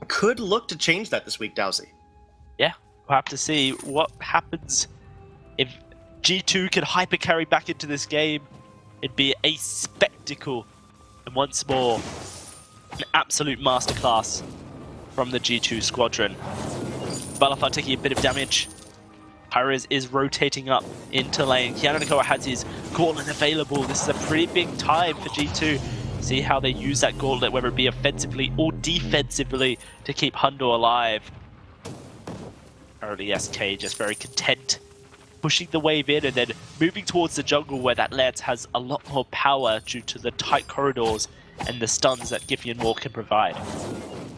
could look to change that this week, Dowsy. Yeah, we'll have to see what happens. If G2 can hyper carry back into this game, it'd be a spectacle. And once more, an absolute masterclass from the G2 squadron. Cavalifar taking a bit of damage. Pyrez is rotating up into lane. Kiana Nakoa has his gauntlet available. This is a pretty big time for G2. See how they use that gauntlet, whether it be offensively or defensively, to keep Hundor alive. Currently SK just very content pushing the wave in and then moving towards the jungle where that Lance has a lot more power due to the tight corridors and the stuns that Giphy and War can provide.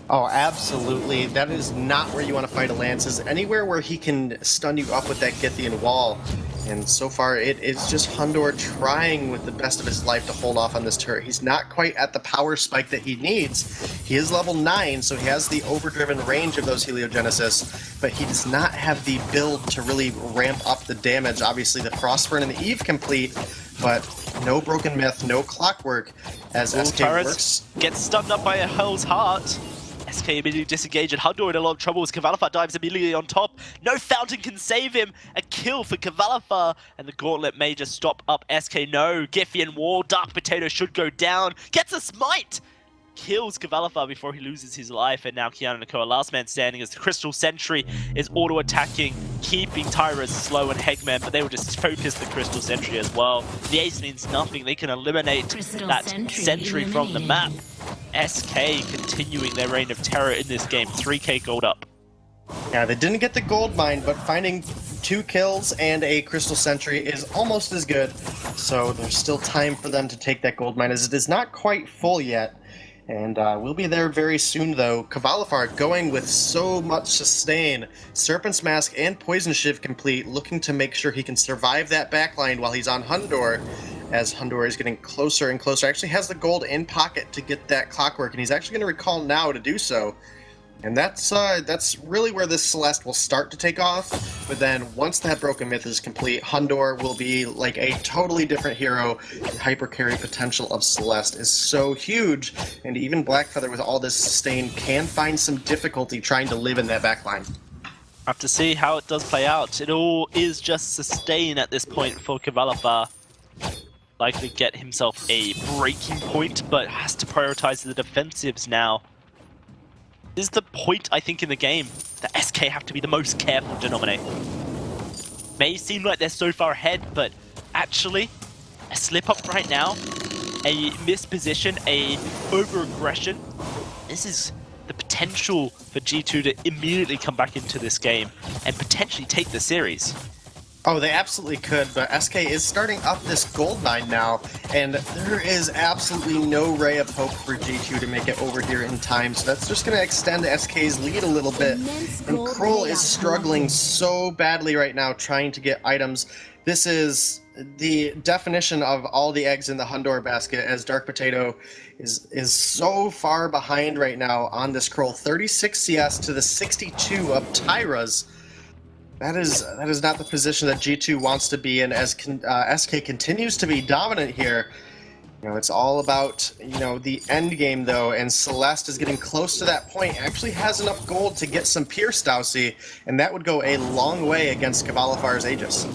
Oh, absolutely. That is not where you want to fight a Lance. Is anywhere where he can stun you up with that Githian wall. And so far, it is just Hundor trying with the best of his life to hold off on this turret. He's not quite at the power spike that he needs. He is level 9, so he has the overdriven range of those Heliogenesis, but he does not have the build to really ramp up the damage. Obviously, the Frostburn and the Eve complete, but no Broken Myth, no Clockwork, as SK works. Gets stunned up by a Hell's Heart. SK immediately disengaged and Hundor in a lot of trouble as Cavalifar dives immediately on top. No Fountain can save him. A kill for Cavalifar, and the Gauntlet may just stop up SK. No, Giphy and Wall. Dark Potato should go down. Gets a smite! Kills Cavalifar before he loses his life, and now Keanu Nakoa, last man standing, as the Crystal Sentry is auto-attacking, keeping Tyra slow and Hegman, but they will just focus the Crystal Sentry as well. The ace means nothing. They can eliminate that Sentry from the map. SK continuing their reign of terror in this game, 3k gold up. Yeah, they didn't get the gold mine, but finding 2 kills and a Crystal Sentry is almost as good. So there's still time for them to take that gold mine, as it is not quite full yet. And we'll be there very soon, though. Cavalifar going with so much sustain. Serpent's Mask and Poison Shiv complete, looking to make sure he can survive that backline while he's on Hundor, as Hundor is getting closer and closer. Actually has the gold in pocket to get that Clockwork, and he's actually going to recall now to do so. And that's really where this Celeste will start to take off. But then once that Broken Myth is complete, Hundor will be like a totally different hero. The hyper carry potential of Celeste is so huge, and even Blackfeather with all this sustain can find some difficulty trying to live in that backline. Have to see how it does play out. It all is just sustain at this point for Cavalifar. Likely get himself a breaking point, but has to prioritize the defensives now. This is the point, I think, in the game that SK have to be the most careful to nominate. May seem like they're so far ahead, but actually, a slip-up right now, a misposition, a over-aggression, this is the potential for G2 to immediately come back into this game and potentially take the series. Oh, they absolutely could, but SK is starting up this gold mine now, and there is absolutely no ray of hope for G2 to make it over here in time, so that's just going to extend SK's lead a little bit. And Kroll is struggling so badly right now trying to get items. This is the definition of all the eggs in the Hundor basket, as Dark Potato is so far behind right now on this Kroll. 36 CS to the 62 of Tyra's. That is not the position that G2 wants to be in, as SK continues to be dominant here. You know, it's all about, you know, the end game, though, and Celeste is getting close to that point. Actually has enough gold to get some Pierce Dowsy, and that would go a long way against Cavalifar's Aegis.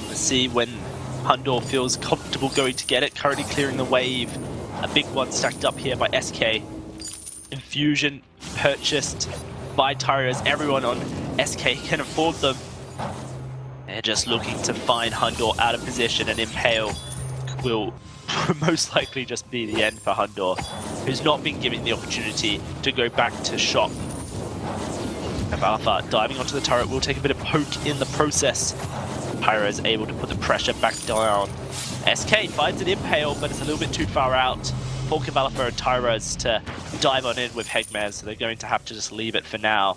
Let's see when Hundor feels comfortable going to get it, currently clearing the wave. A big one stacked up here by SK. Infusion purchased by Tyra, as everyone on SK can afford them. They're just looking to find Hundor out of position, and Impale will most likely just be the end for Hundor, who's not been given the opportunity to go back to shop. Cavalifar diving onto the turret will take a bit of poke in the process. Pyra is able to put the pressure back down. SK finds an Impale, but it's a little bit too far out for Cavalifar and Tyra's to dive on in with Hegman, so they're going to have to just leave it for now.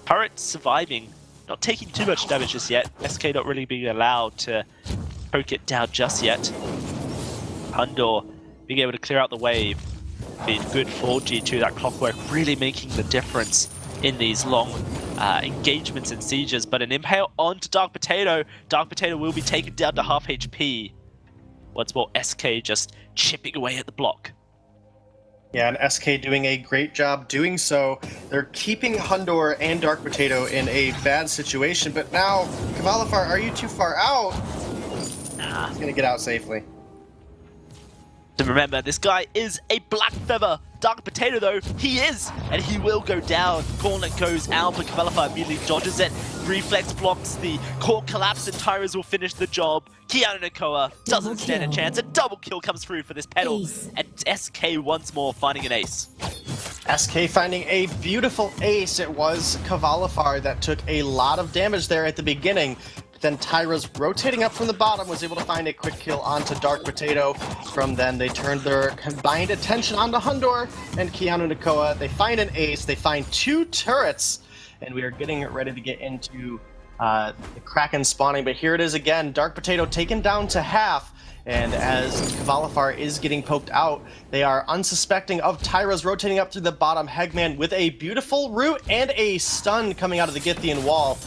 Turret surviving, not taking too much damage just yet. SK not really being allowed to poke it down just yet. Hundor being able to clear out the wave, being good for G2. That Clockwork really making the difference in these long engagements and sieges. But an Impale onto Dark Potato. Dark Potato will be taken down to half HP. Once more, SK just chipping away at the block. Yeah, and SK doing a great job doing so. They're keeping Hundor and Dark Potato in a bad situation, but now, Cavalifar, are you too far out? Nah. He's gonna get out safely. To remember, this guy is a Black Feather. Dark Potato, though, he is, and he will go down. Gauntlet goes out, but Cavalifar immediately dodges it. Reflex blocks the core collapse, and Tyras will finish the job. Keanu Nakoa doesn't stand a chance. A double kill comes through for this pedal, and SK once more finding an ace. SK finding a beautiful ace. It was Cavalifar that took a lot of damage there at the beginning. then Tyra's rotating up from the bottom was able to find a quick kill onto Dark Potato. From then, they turned their combined attention onto Hundor and Keanu Nakoa. They find an ace, they find 2 turrets, and we are getting ready to get into the Kraken spawning. But here it is again, Dark Potato taken down to half. And as Kvalifar is getting poked out, they are unsuspecting of Tyra's rotating up through the bottom. Hegman with a beautiful root and a stun coming out of the Githian wall.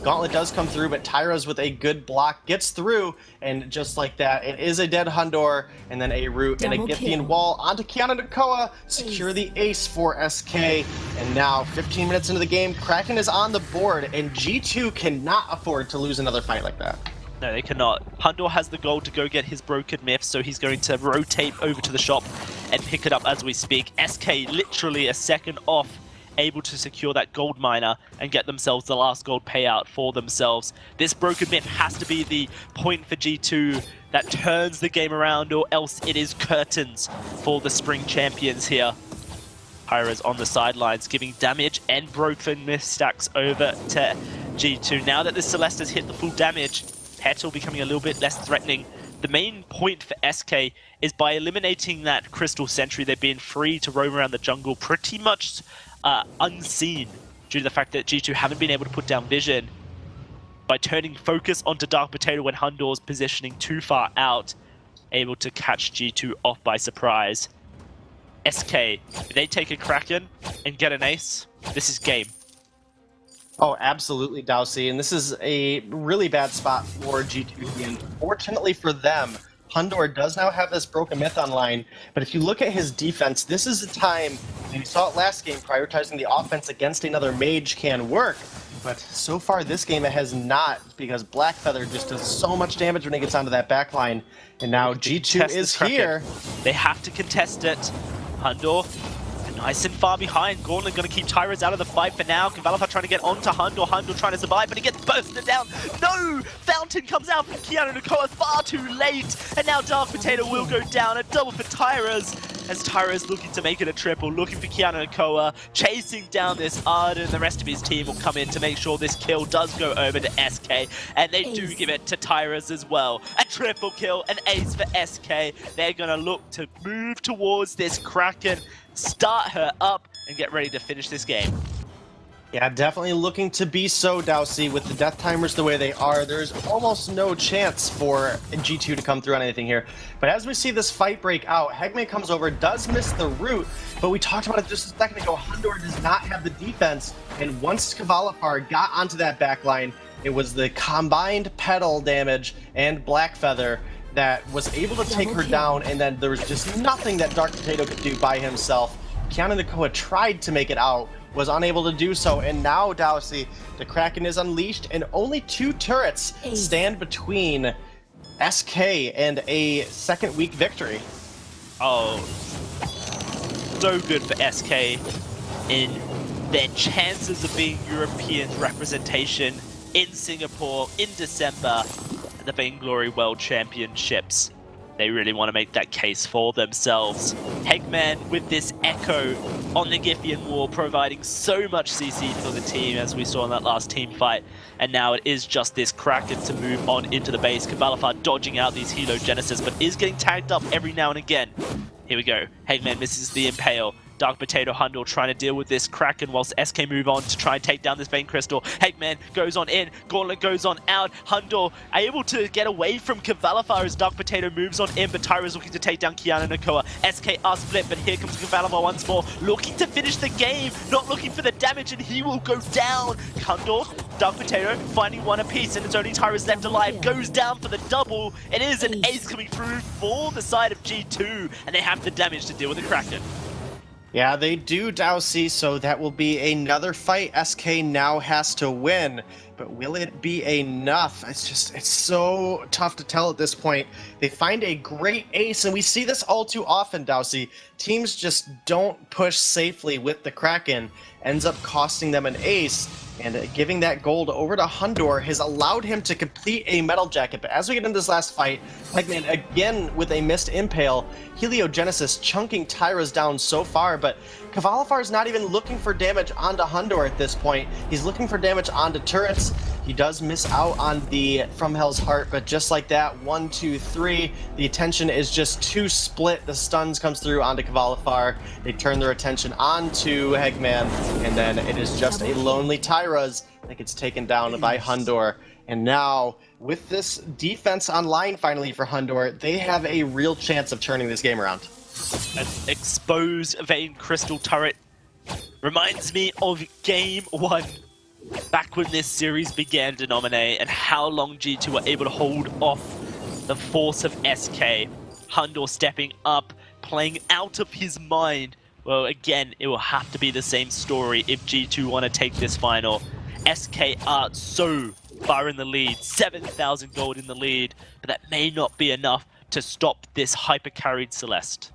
Gauntlet does come through, but Tyra's with a good block gets through, and just like that, it is a dead Hundor, and then a root and a Githian wall onto Keanu Nakoa, secure the ace for SK, and now 15 minutes into the game, Kraken is on the board, and G2 cannot afford to lose another fight like that. No, they cannot. Hundor has the goal to go get his broken myth, so he's going to rotate over to the shop and pick it up as we speak. SK literally a second off, able to secure that gold miner and get themselves the last gold payout for themselves. This broken myth has to be the point for G2 that turns the game around, or else it is curtains for the spring champions here. Pyra's on the sidelines, giving damage and broken myth stacks over to G2. Now that the Celeste has hit the full damage, Petal becoming a little bit less threatening. The main point for SK is by eliminating that Crystal Sentry, they've been free to roam around the jungle pretty much unseen due to the fact that G2 haven't been able to put down vision. By turning focus onto Dark Potato when Hundor's positioning too far out, able to catch G2 off by surprise. SK, if they take a Kraken and get an ace, this is game. Oh, absolutely, Dowsey, and this is a really bad spot for G2, and fortunately for them, Hundor does now have this broken myth online, but if you look at his defense, this is the time, and you saw it last game, prioritizing the offense against another mage can work, but so far this game it has not, because Blackfeather just does so much damage when he gets onto that backline, and now G2 is here. They have to contest it. Hundor nice and far behind. Gauntlet going to keep Tyra's out of the fight for now. Kvalifar trying to get onto Hundor. Hundor trying to survive, but he gets bursted down. No! Fountain comes out from Keanu Nakoa far too late. And now Dark Potato will go down. A double for Tyra's, as Tyra's looking to make it a triple, looking for Keanu Nakoa, chasing down this Arden. The rest of his team will come in to make sure this kill does go over to SK. And they do give it to Tyra's as well. A triple kill, an ace for SK. They're going to look to move towards this Kraken, start her up, and get ready to finish this game. Yeah, definitely looking to be so, Dowsey. With the death timers the way they are, there's almost no chance for G2 to come through on anything here. But as we see this fight break out, Hegman comes over, does miss the root, but we talked about it just a second ago, Hundor does not have the defense, and once Kvalifar got onto that backline, it was the combined Petal damage and Blackfeather that was able to take her down, and then there was just nothing that Dark Potato could do by himself. Keanu Nakoa tried to make it out, was unable to do so, and now, Dowsey, the Kraken is unleashed, and only 2 turrets stand between SK and a second week victory. Oh, so good for SK in their chances of being European representation in Singapore in December at the Vainglory World Championships. They really want to make that case for themselves. Hegman with this echo on the Githian wall, providing so much CC for the team, as we saw in that last team fight. And now it is just this Kraken to move on into the base. Kvalifar dodging out these Helo Genesis, but is getting tagged up every now and again. Here we go. Hegman misses the Impale. Dark Potato Hundor trying to deal with this Kraken whilst SK move on to try and take down this Vein Crystal. Hegman goes on in, Gauntlet goes on out. Hundor able to get away from Kvalifar as Dark Potato moves on in, but Tyra's looking to take down Keanu Nakoa. SK are split, but here comes Kvalifar once more, looking to finish the game, not looking for the damage, and he will go down. Hundor, Dark Potato finding one apiece, and it's only Tyra's left alive, goes down for the double. It is an ace coming through for the side of G2, and they have the damage to deal with the Kraken. Yeah, they do, Dowsey, so that will be another fight SK now has to win. But will it be enough? It's so tough to tell at this point. They find a great ace, and we see this all too often, Dowsey. Teams just don't push safely with the Kraken. Ends up costing them an ace, and giving that gold over to Hundor has allowed him to complete a Metal Jacket. But as we get into this last fight, Hegman again with a missed Impale. Heliogenesis chunking Tyra's down so far, but Kvalifar is not even looking for damage onto Hundor at this point. He's looking for damage onto turrets. He does miss out on the From Hell's Heart, but just like that, 1, 2, 3, the attention is just too split. The stuns comes through onto Kvalifar. They turn their attention onto Hegman, and then it is just a lonely Tyraz that gets taken down by Hundor. And now, with this defense online finally for Hundor, they have a real chance of turning this game around. An exposed Vein Crystal turret reminds me of Game 1. Back when this series began, Denominate, and how long G2 were able to hold off the force of SK. Hundor stepping up, playing out of his mind. Well, again, it will have to be the same story if G2 want to take this final. SK are so far in the lead, 7,000 gold in the lead, but that may not be enough to stop this hyper-carried Celeste.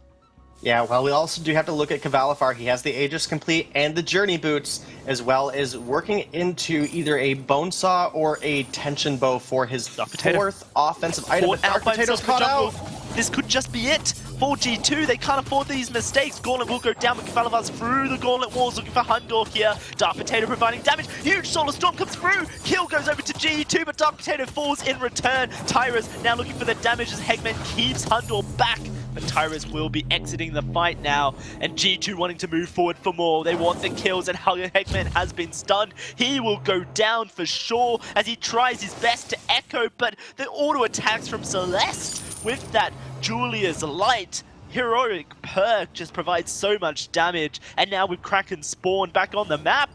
Yeah, well, we also do have to look at Kvalifar. He has the Aegis Complete and the Journey Boots, as well as working into either a Bonesaw or a Tension Bow for his fourth offensive item. But Dark Potato's caught out. This could just be it for G2. They can't afford these mistakes. Gauntlet will go down, but Kvalifar's through the Gauntlet walls looking for Hundor here. Dark Potato providing damage. Huge Solar Storm comes through. Kill goes over to G2, but Dark Potato falls in return. Tyraz now looking for the damage as Hegman keeps Hundor back. But Tyraz will be exiting the fight now, and G2 wanting to move forward for more. They want the kills, and Hegman has been stunned. He will go down for sure as he tries his best to echo, but the auto attacks from Celeste with that Julia's Light heroic perk just provides so much damage. And now with Kraken Spawn back on the map,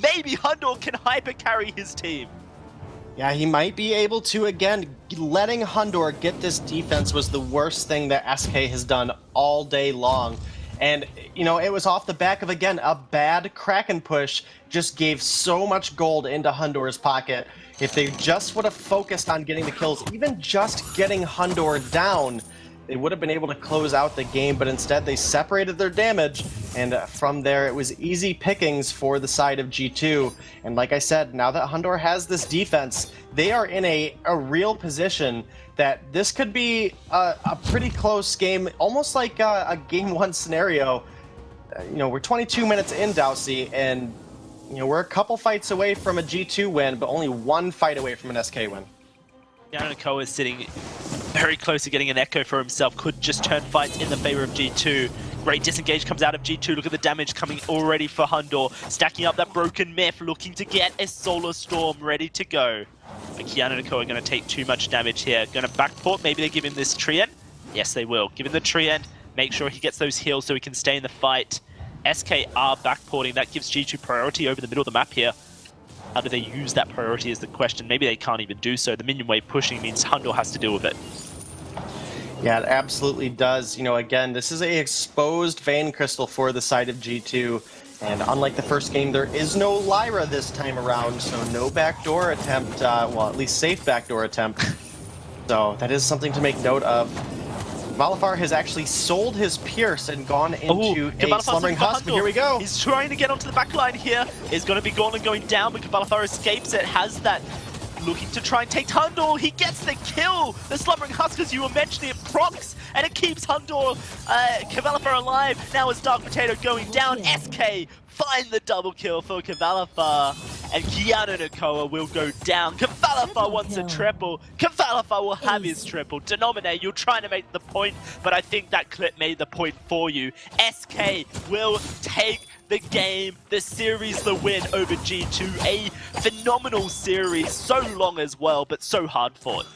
maybe Hundor can hyper carry his team. Yeah, he might be able to. Again, letting Hundor get this defense was the worst thing that SK has done all day long. And, you know, it was off the back of, again, a bad Kraken push just gave so much gold into Hundor's pocket. If they just would have focused on getting the kills, even just getting Hundor down, they would have been able to close out the game, but instead they separated their damage, and from there it was easy pickings for the side of G2. And like I said, now that Hundor has this defense, they are in a real position that this could be a pretty close game, almost like a Game 1 scenario. You know, we're 22 minutes in, Dowsey, and you know, we're a couple fights away from a G2 win, but only one fight away from an SK win. Yanako is sitting very close to getting an echo for himself, could just turn fights in the favor of G2. Great disengage comes out of G2, look at the damage coming already for Hundor. Stacking up that broken myth, looking to get a Solar Storm ready to go. But Kiana and Ko are going to take too much damage here. Going to backport, maybe they give him this tree end? Yes, they will. Give him the tree end, make sure he gets those heals so he can stay in the fight. SK are backporting, that gives G2 priority over the middle of the map here. How do they use that priority is the question. Maybe they can't even do so. The minion wave pushing means Hundor has to deal with it. Yeah, it absolutely does. You know, again, this is a exposed Vein Crystal for the side of G2. And unlike the first game, there is no Lyra this time around, so no backdoor attempt, well, at least safe backdoor attempt. So that is something to make note of. Kvalifar has actually sold his Pierce and gone into a Slumbering Husk, but here we go. He's trying to get onto the back line here. It's going to be Gauntlet going down, but Kvalifar escapes it, has that looking to try and take Hundor. He gets the kill. The Slumbering Husk, as you were mentioning, it procs, and it keeps Hundor, Kvalifar alive. Now it's Dark Potato going down. SK find the double kill for Kvalifar, and Kiana Nakoa will go down. Kvalifar wants a triple. Kvalifar will have his triple. Denominate, you're trying to make the point, but I think that clip made the point for you. SK will take the game, the series, the win over G2. A phenomenal series, so long as well, but so hard fought.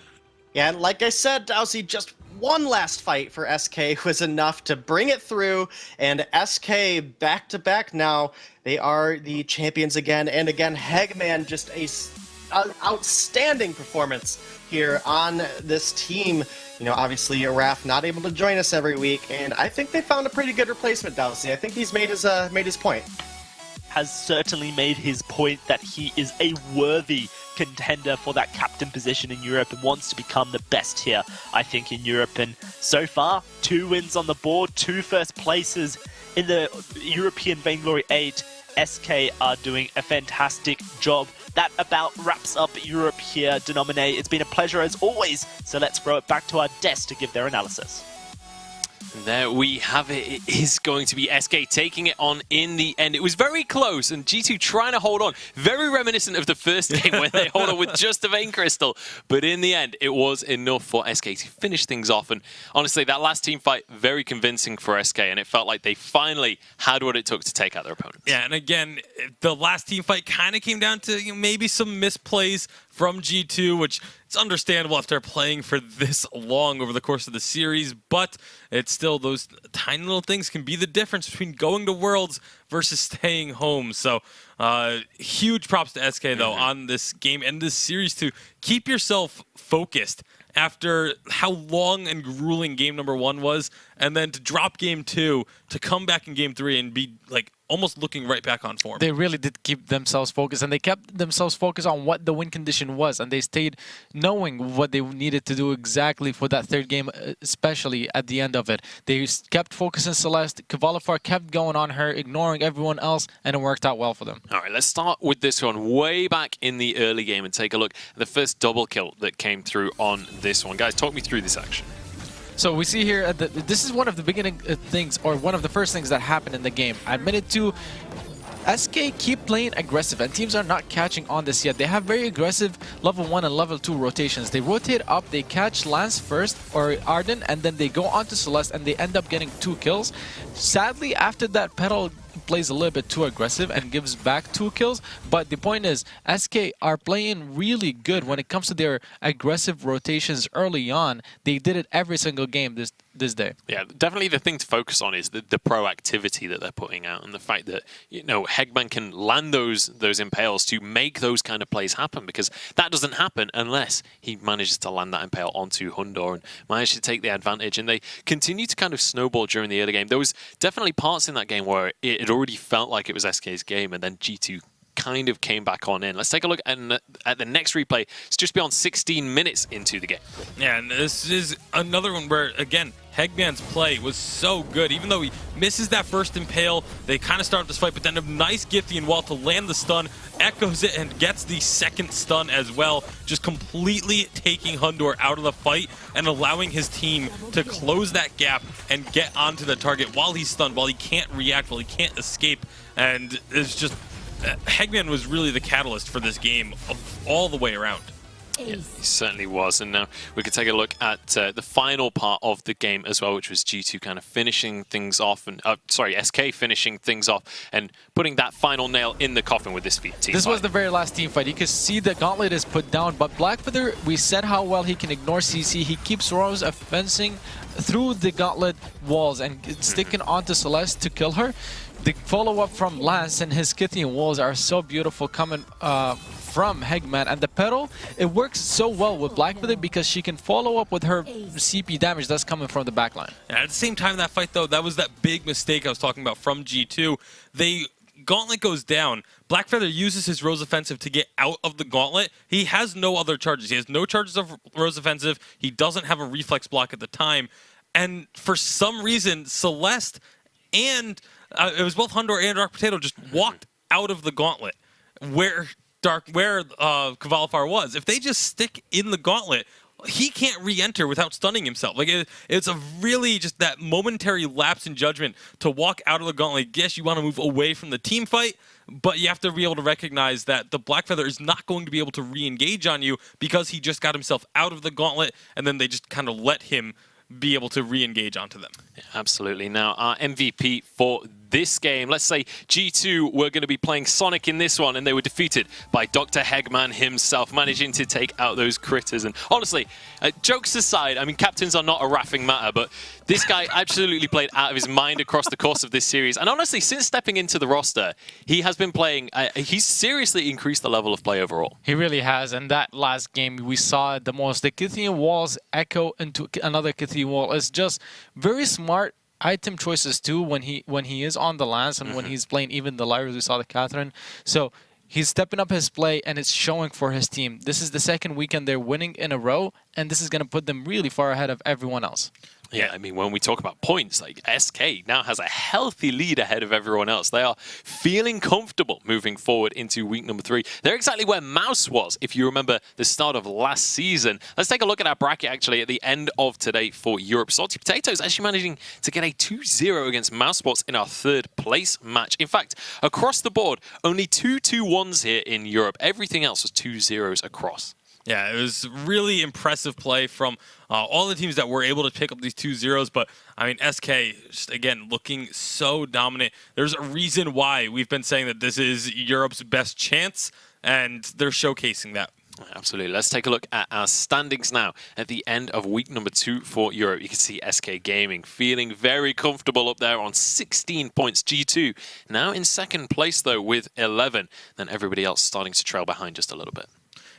Yeah, and like I said, Dowsey, just one last fight for SK was enough to bring it through, and SK back-to-back now, they are the champions again, and again, Hegman just an outstanding performance here on this team. You know, obviously, Araf not able to join us every week, and I think they found a pretty good replacement, Dowsey. I think he's made his point. Has certainly made his point that he is a worthy contender for that captain position in Europe and wants to become the best here, I think, in Europe. And so far, 2 wins on the board, 2 first places in the European Vainglory 8. SK are doing a fantastic job. That about wraps up Europe here, Denominate. It's been a pleasure as always, so let's throw it back to our desk to give their analysis. There we have it. It is going to be SK taking it on in the end. It was very close, and G2 trying to hold on. Very reminiscent of the first game when they hold on with just a Vein Crystal. But in the end, it was enough for SK to finish things off. And honestly, that last team fight, very convincing for SK, and it felt like they finally had what it took to take out their opponents. Yeah, and again, the last team fight kind of came down to maybe some misplays from G2, which it's understandable after playing for this long over the course of the series, but it's still those tiny little things can be the difference between going to Worlds versus staying home. So huge props to SK, though, on this game and this series to keep yourself focused after how long and grueling game number 1 was, and then to drop game 2, to come back in game 3 and be like almost looking right back on form. They really did keep themselves focused, and they kept themselves focused on what the win condition was, and they stayed knowing what they needed to do exactly for that third game, especially at the end of it. They kept focusing Celeste. Kvalifar kept going on her, ignoring everyone else, and it worked out well for them. All right, let's start with this one way back in the early game and take a look at the first double kill that came through on this one. Guys, talk me through this action. So we see here, this is one of the beginning things, or one of the first things that happened in the game. At minute 2, SK keep playing aggressive, and teams are not catching on this yet. They have very aggressive level 1 and level 2 rotations. They rotate up, they catch Lance first, or Arden, and then they go on to Celeste, and they end up getting 2 kills. Sadly, after that, Petal plays a little bit too aggressive and gives back 2 kills, but the point is SK are playing really good when it comes to their aggressive rotations early on. They did it every single game this day. Yeah, definitely the thing to focus on is the proactivity that they're putting out, and the fact that, you know, Hegman can land those impales to make those kind of plays happen, because that doesn't happen unless he manages to land that impale onto Hundor and manage to take the advantage. And they continue to kind of snowball during the early game. There was definitely parts in that game where it already felt like it was SK's game, and then G2 kind of came back on in. Let's take a look at the next replay. It's just beyond 16 minutes into the game. Yeah, and this is another one where, again, Hegman's play was so good. Even though he misses that first impale, they kind of start this fight, but then a nice Githian wall to land the stun, echoes it, and gets the second stun as well, just completely taking Hundor out of the fight and allowing his team to close that gap and get onto the target while he's stunned, while he can't react, while he can't escape. And it's just, Hegman was really the catalyst for this game all the way around. Yeah, he certainly was. And now we could take a look at the final part of the game as well, which was G2 kind of finishing things off, and SK finishing things off and putting that final nail in the coffin with this team fight. This was the very last team fight. You can see the gauntlet is put down, but Blackfeather, we said how well he can ignore CC. He keeps Rose fencing through the gauntlet walls and sticking onto Celeste to kill her. The follow-up from Lance and his Scythian walls are so beautiful coming from Hegman, and the Petal, it works so well with Blackfeather because she can follow up with her CP damage that's coming from the backline. And at the same time in that fight, though, that was that big mistake I was talking about from G2. Gauntlet goes down. Blackfeather uses his Rose Offensive to get out of the Gauntlet. He has no other charges. He has no charges of Rose Offensive. He doesn't have a reflex block at the time. And for some reason, Celeste and it was both Hundor and Dark Potato just walked out of the Gauntlet where Kvalifar was. If they just stick in the Gauntlet, he can't re-enter without stunning himself. Like it's a really just that momentary lapse in judgment to walk out of the Gauntlet. Yes, you want to move away from the team fight, but you have to be able to recognize that the Blackfeather is not going to be able to re-engage on you because he just got himself out of the Gauntlet, and then they just kind of let him be able to re-engage onto them. Yeah, absolutely. Now, our MVP for this game, let's say G2 were going to be playing Sonic in this one, and they were defeated by Dr. Hegman himself, managing to take out those critters. And honestly, jokes aside, I mean, captains are not a raffing matter, but this guy absolutely played out of his mind across the course of this series. And honestly, since stepping into the roster, he has been playing, he's seriously increased the level of play overall. He really has, and that last game we saw it the most. The Kithian walls echo into another Kithian wall. It's just very smart item choices too when he is on the Lance and when he's playing even the Lyras. We saw the Catherine. So he's stepping up his play, and it's showing for his team. This is the second weekend they're winning in a row, and this is going to put them really far ahead of everyone else. Yeah, I mean, when we talk about points, like SK now has a healthy lead ahead of everyone else. They are feeling comfortable moving forward into week number 3. They're exactly where Mouse was, if you remember the start of last season. Let's take a look at our bracket, actually, at the end of today for Europe. Salty Potatoes actually managing to get a 2-0 against Mouse Sports in our 3rd place match. In fact, across the board, only 2 2-1s here in Europe. Everything else was 2-0s across. Yeah, it was really impressive play from all the teams that were able to pick up these 2-0s. But, I mean, SK, just again, looking so dominant. There's a reason why we've been saying that this is Europe's best chance, and they're showcasing that. Absolutely. Let's take a look at our standings now at the end of week number 2 for Europe. You can see SK Gaming feeling very comfortable up there on 16 points. G2 now in 2nd place, though, with 11. Then everybody else starting to trail behind just a little bit.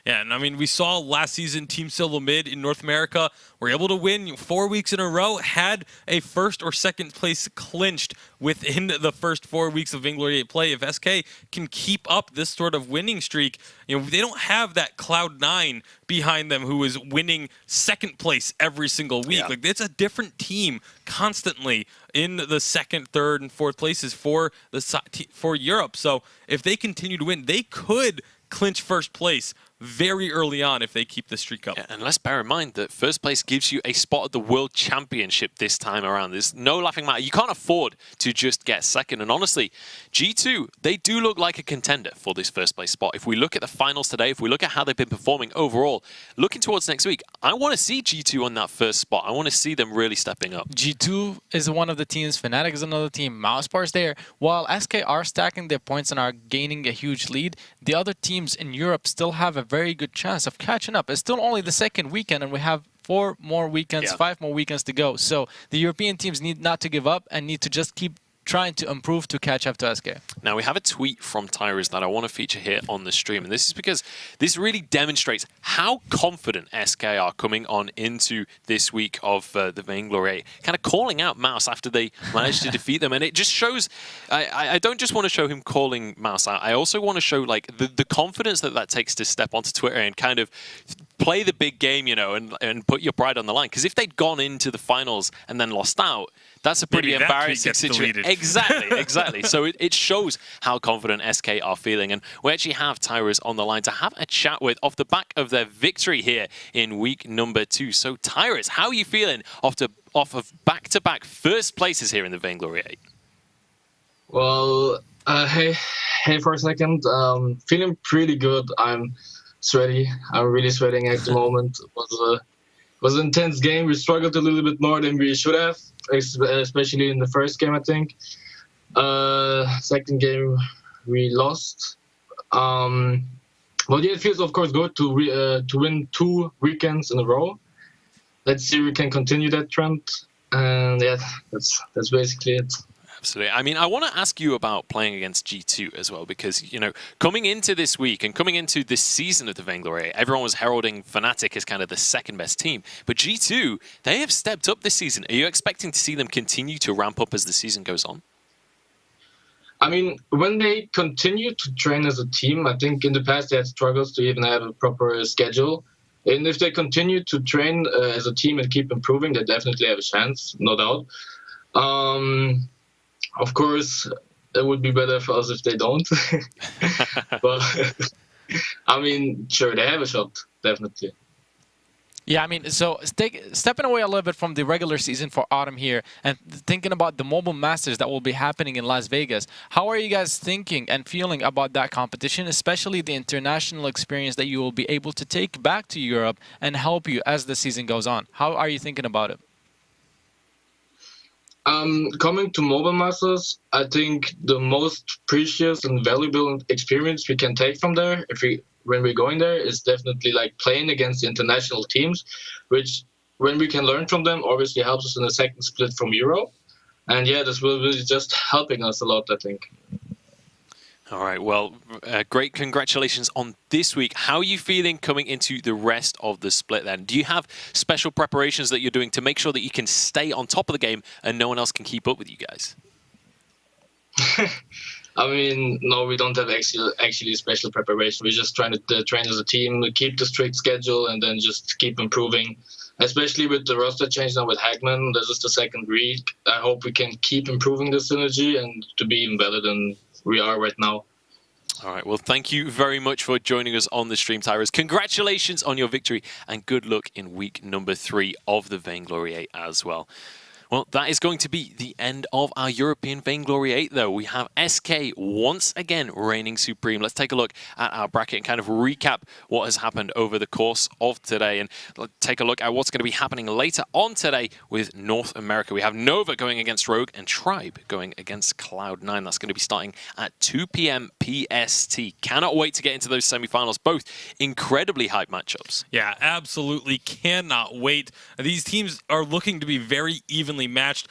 Yeah, and I mean, we saw last season Team Silver Mid in North America were able to win 4 weeks in a row, had a 1st or 2nd place clinched within the first 4 weeks of Vainglory8 play. If SK can keep up this sort of winning streak, you know, they don't have that Cloud9 behind them who is winning 2nd place every single week. Yeah. Like, it's a different team constantly in the 2nd, 3rd, and 4th places for Europe. So if they continue to win, they could clinch 1st place very early on if they keep the streak up. Yeah, and let's bear in mind that 1st place gives you a spot at the World Championship this time around. There's no laughing matter. You can't afford to just get 2nd. And honestly, G2, they do look like a contender for this 1st place spot. If we look at the finals today, if we look at how they've been performing overall, looking towards next week, I want to see G2 on that 1st spot. I want to see them really stepping up. G2 is one of the teams, Fnatic is another team, Mousesports there. While SK are stacking their points and are gaining a huge lead, the other teams in Europe still have a very good chance of catching up. It's still only the 2nd weekend, and we have 4 more weekends, 5 more weekends to go. So the European teams need not to give up and need to just keep trying to improve to catch up to SK. Now, we have a tweet from Tyrus that I want to feature here on the stream, and this is because this really demonstrates how confident SK are coming on into this week of the Vainglory8, kind of calling out Mouse after they managed to defeat them, and it just shows, I don't just want to show him calling Mouse out, I also want to show like the confidence that takes to step onto Twitter and kind of play the big game, you know, and put your pride on the line. Because if they'd gone into the finals and then lost out, that's a pretty embarrassing situation. Exactly. So it shows how confident SK are feeling. And we actually have Tyrus on the line to have a chat with off the back of their victory here in week number 2. So Tyrus, how are you feeling off of back-to-back 1st places here in the Vainglory8? Well, hey for a second. Feeling pretty good. I'm sweaty. I'm really sweating at the moment. It was an intense game. We struggled a little bit more than we should have, especially in the 1st game, I think. 2nd game, we lost. But yeah, it feels, of course, good to win 2 weekends in a row. Let's see if we can continue that trend. And yeah, that's basically it. Absolutely. I mean, I want to ask you about playing against G2 as well, because, you know, coming into this week and coming into this season of the Vainglory, everyone was heralding Fnatic as kind of the 2nd best team. But G2, they have stepped up this season. Are you expecting to see them continue to ramp up as the season goes on? I mean, when they continue to train as a team, I think in the past they had struggles to even have a proper schedule. And if they continue to train as a team and keep improving, they definitely have a chance, no doubt. Of course, it would be better for us if they don't. But, I mean, sure, they have a shot, definitely. Yeah, I mean, so stepping away a little bit from the regular season for autumn here and thinking about the Mobile Masters that will be happening in Las Vegas, how are you guys thinking and feeling about that competition, especially the international experience that you will be able to take back to Europe and help you as the season goes on? How are you thinking about it? Coming to Mobile Masters, I think the most precious and valuable experience we can take from there, when we're going there, is definitely like playing against international teams, which when we can learn from them, obviously helps us in the 2nd split from Euro. And yeah, this will be just helping us a lot, I think. All right, well, great congratulations on this week. How are you feeling coming into the rest of the split then? Do you have special preparations that you're doing to make sure that you can stay on top of the game and no one else can keep up with you guys? I mean, no, we don't have actually special preparation. We're just trying to train as a team, keep the strict schedule, and then just keep improving. especially with the roster change now with Hagman. This is the second week. I hope we can keep improving the synergy and to be even better than we are right now. All right, well, thank you very much for joining us on the stream, Tyrus. Congratulations on your victory, and good luck in week number 3 of the Vainglory8 as well. Well, that is going to be the end of our European Vainglory 8, though. We have SK once again reigning supreme. Let's take a look at our bracket and kind of recap what has happened over the course of today. And take a look at what's going to be happening later on today with North America. We have Nova going against Rogue and Tribe going against Cloud9. That's going to be starting at 2 p.m. PST. Cannot wait to get into those semifinals. Both incredibly hype matchups. Yeah, absolutely cannot wait. These teams are looking to be very evenly matched.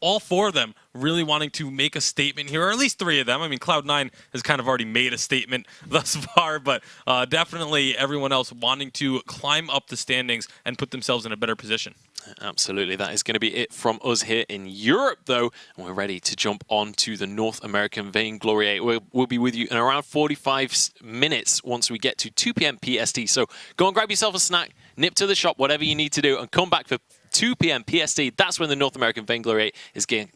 All 4 of them really wanting to make a statement here, or at least 3 of them. I mean, Cloud9 has kind of already made a statement thus far, but definitely everyone else wanting to climb up the standings and put themselves in a better position. Absolutely. That is going to be it from us here in Europe, though. And we're ready to jump on to the North American Vainglory 8. We'll be with you in around 45 minutes once we get to 2 p.m. PST. So go and grab yourself a snack, nip to the shop, whatever you need to do, and come back for 2 p.m. PST. That's when the North American Vainglory 8 is getting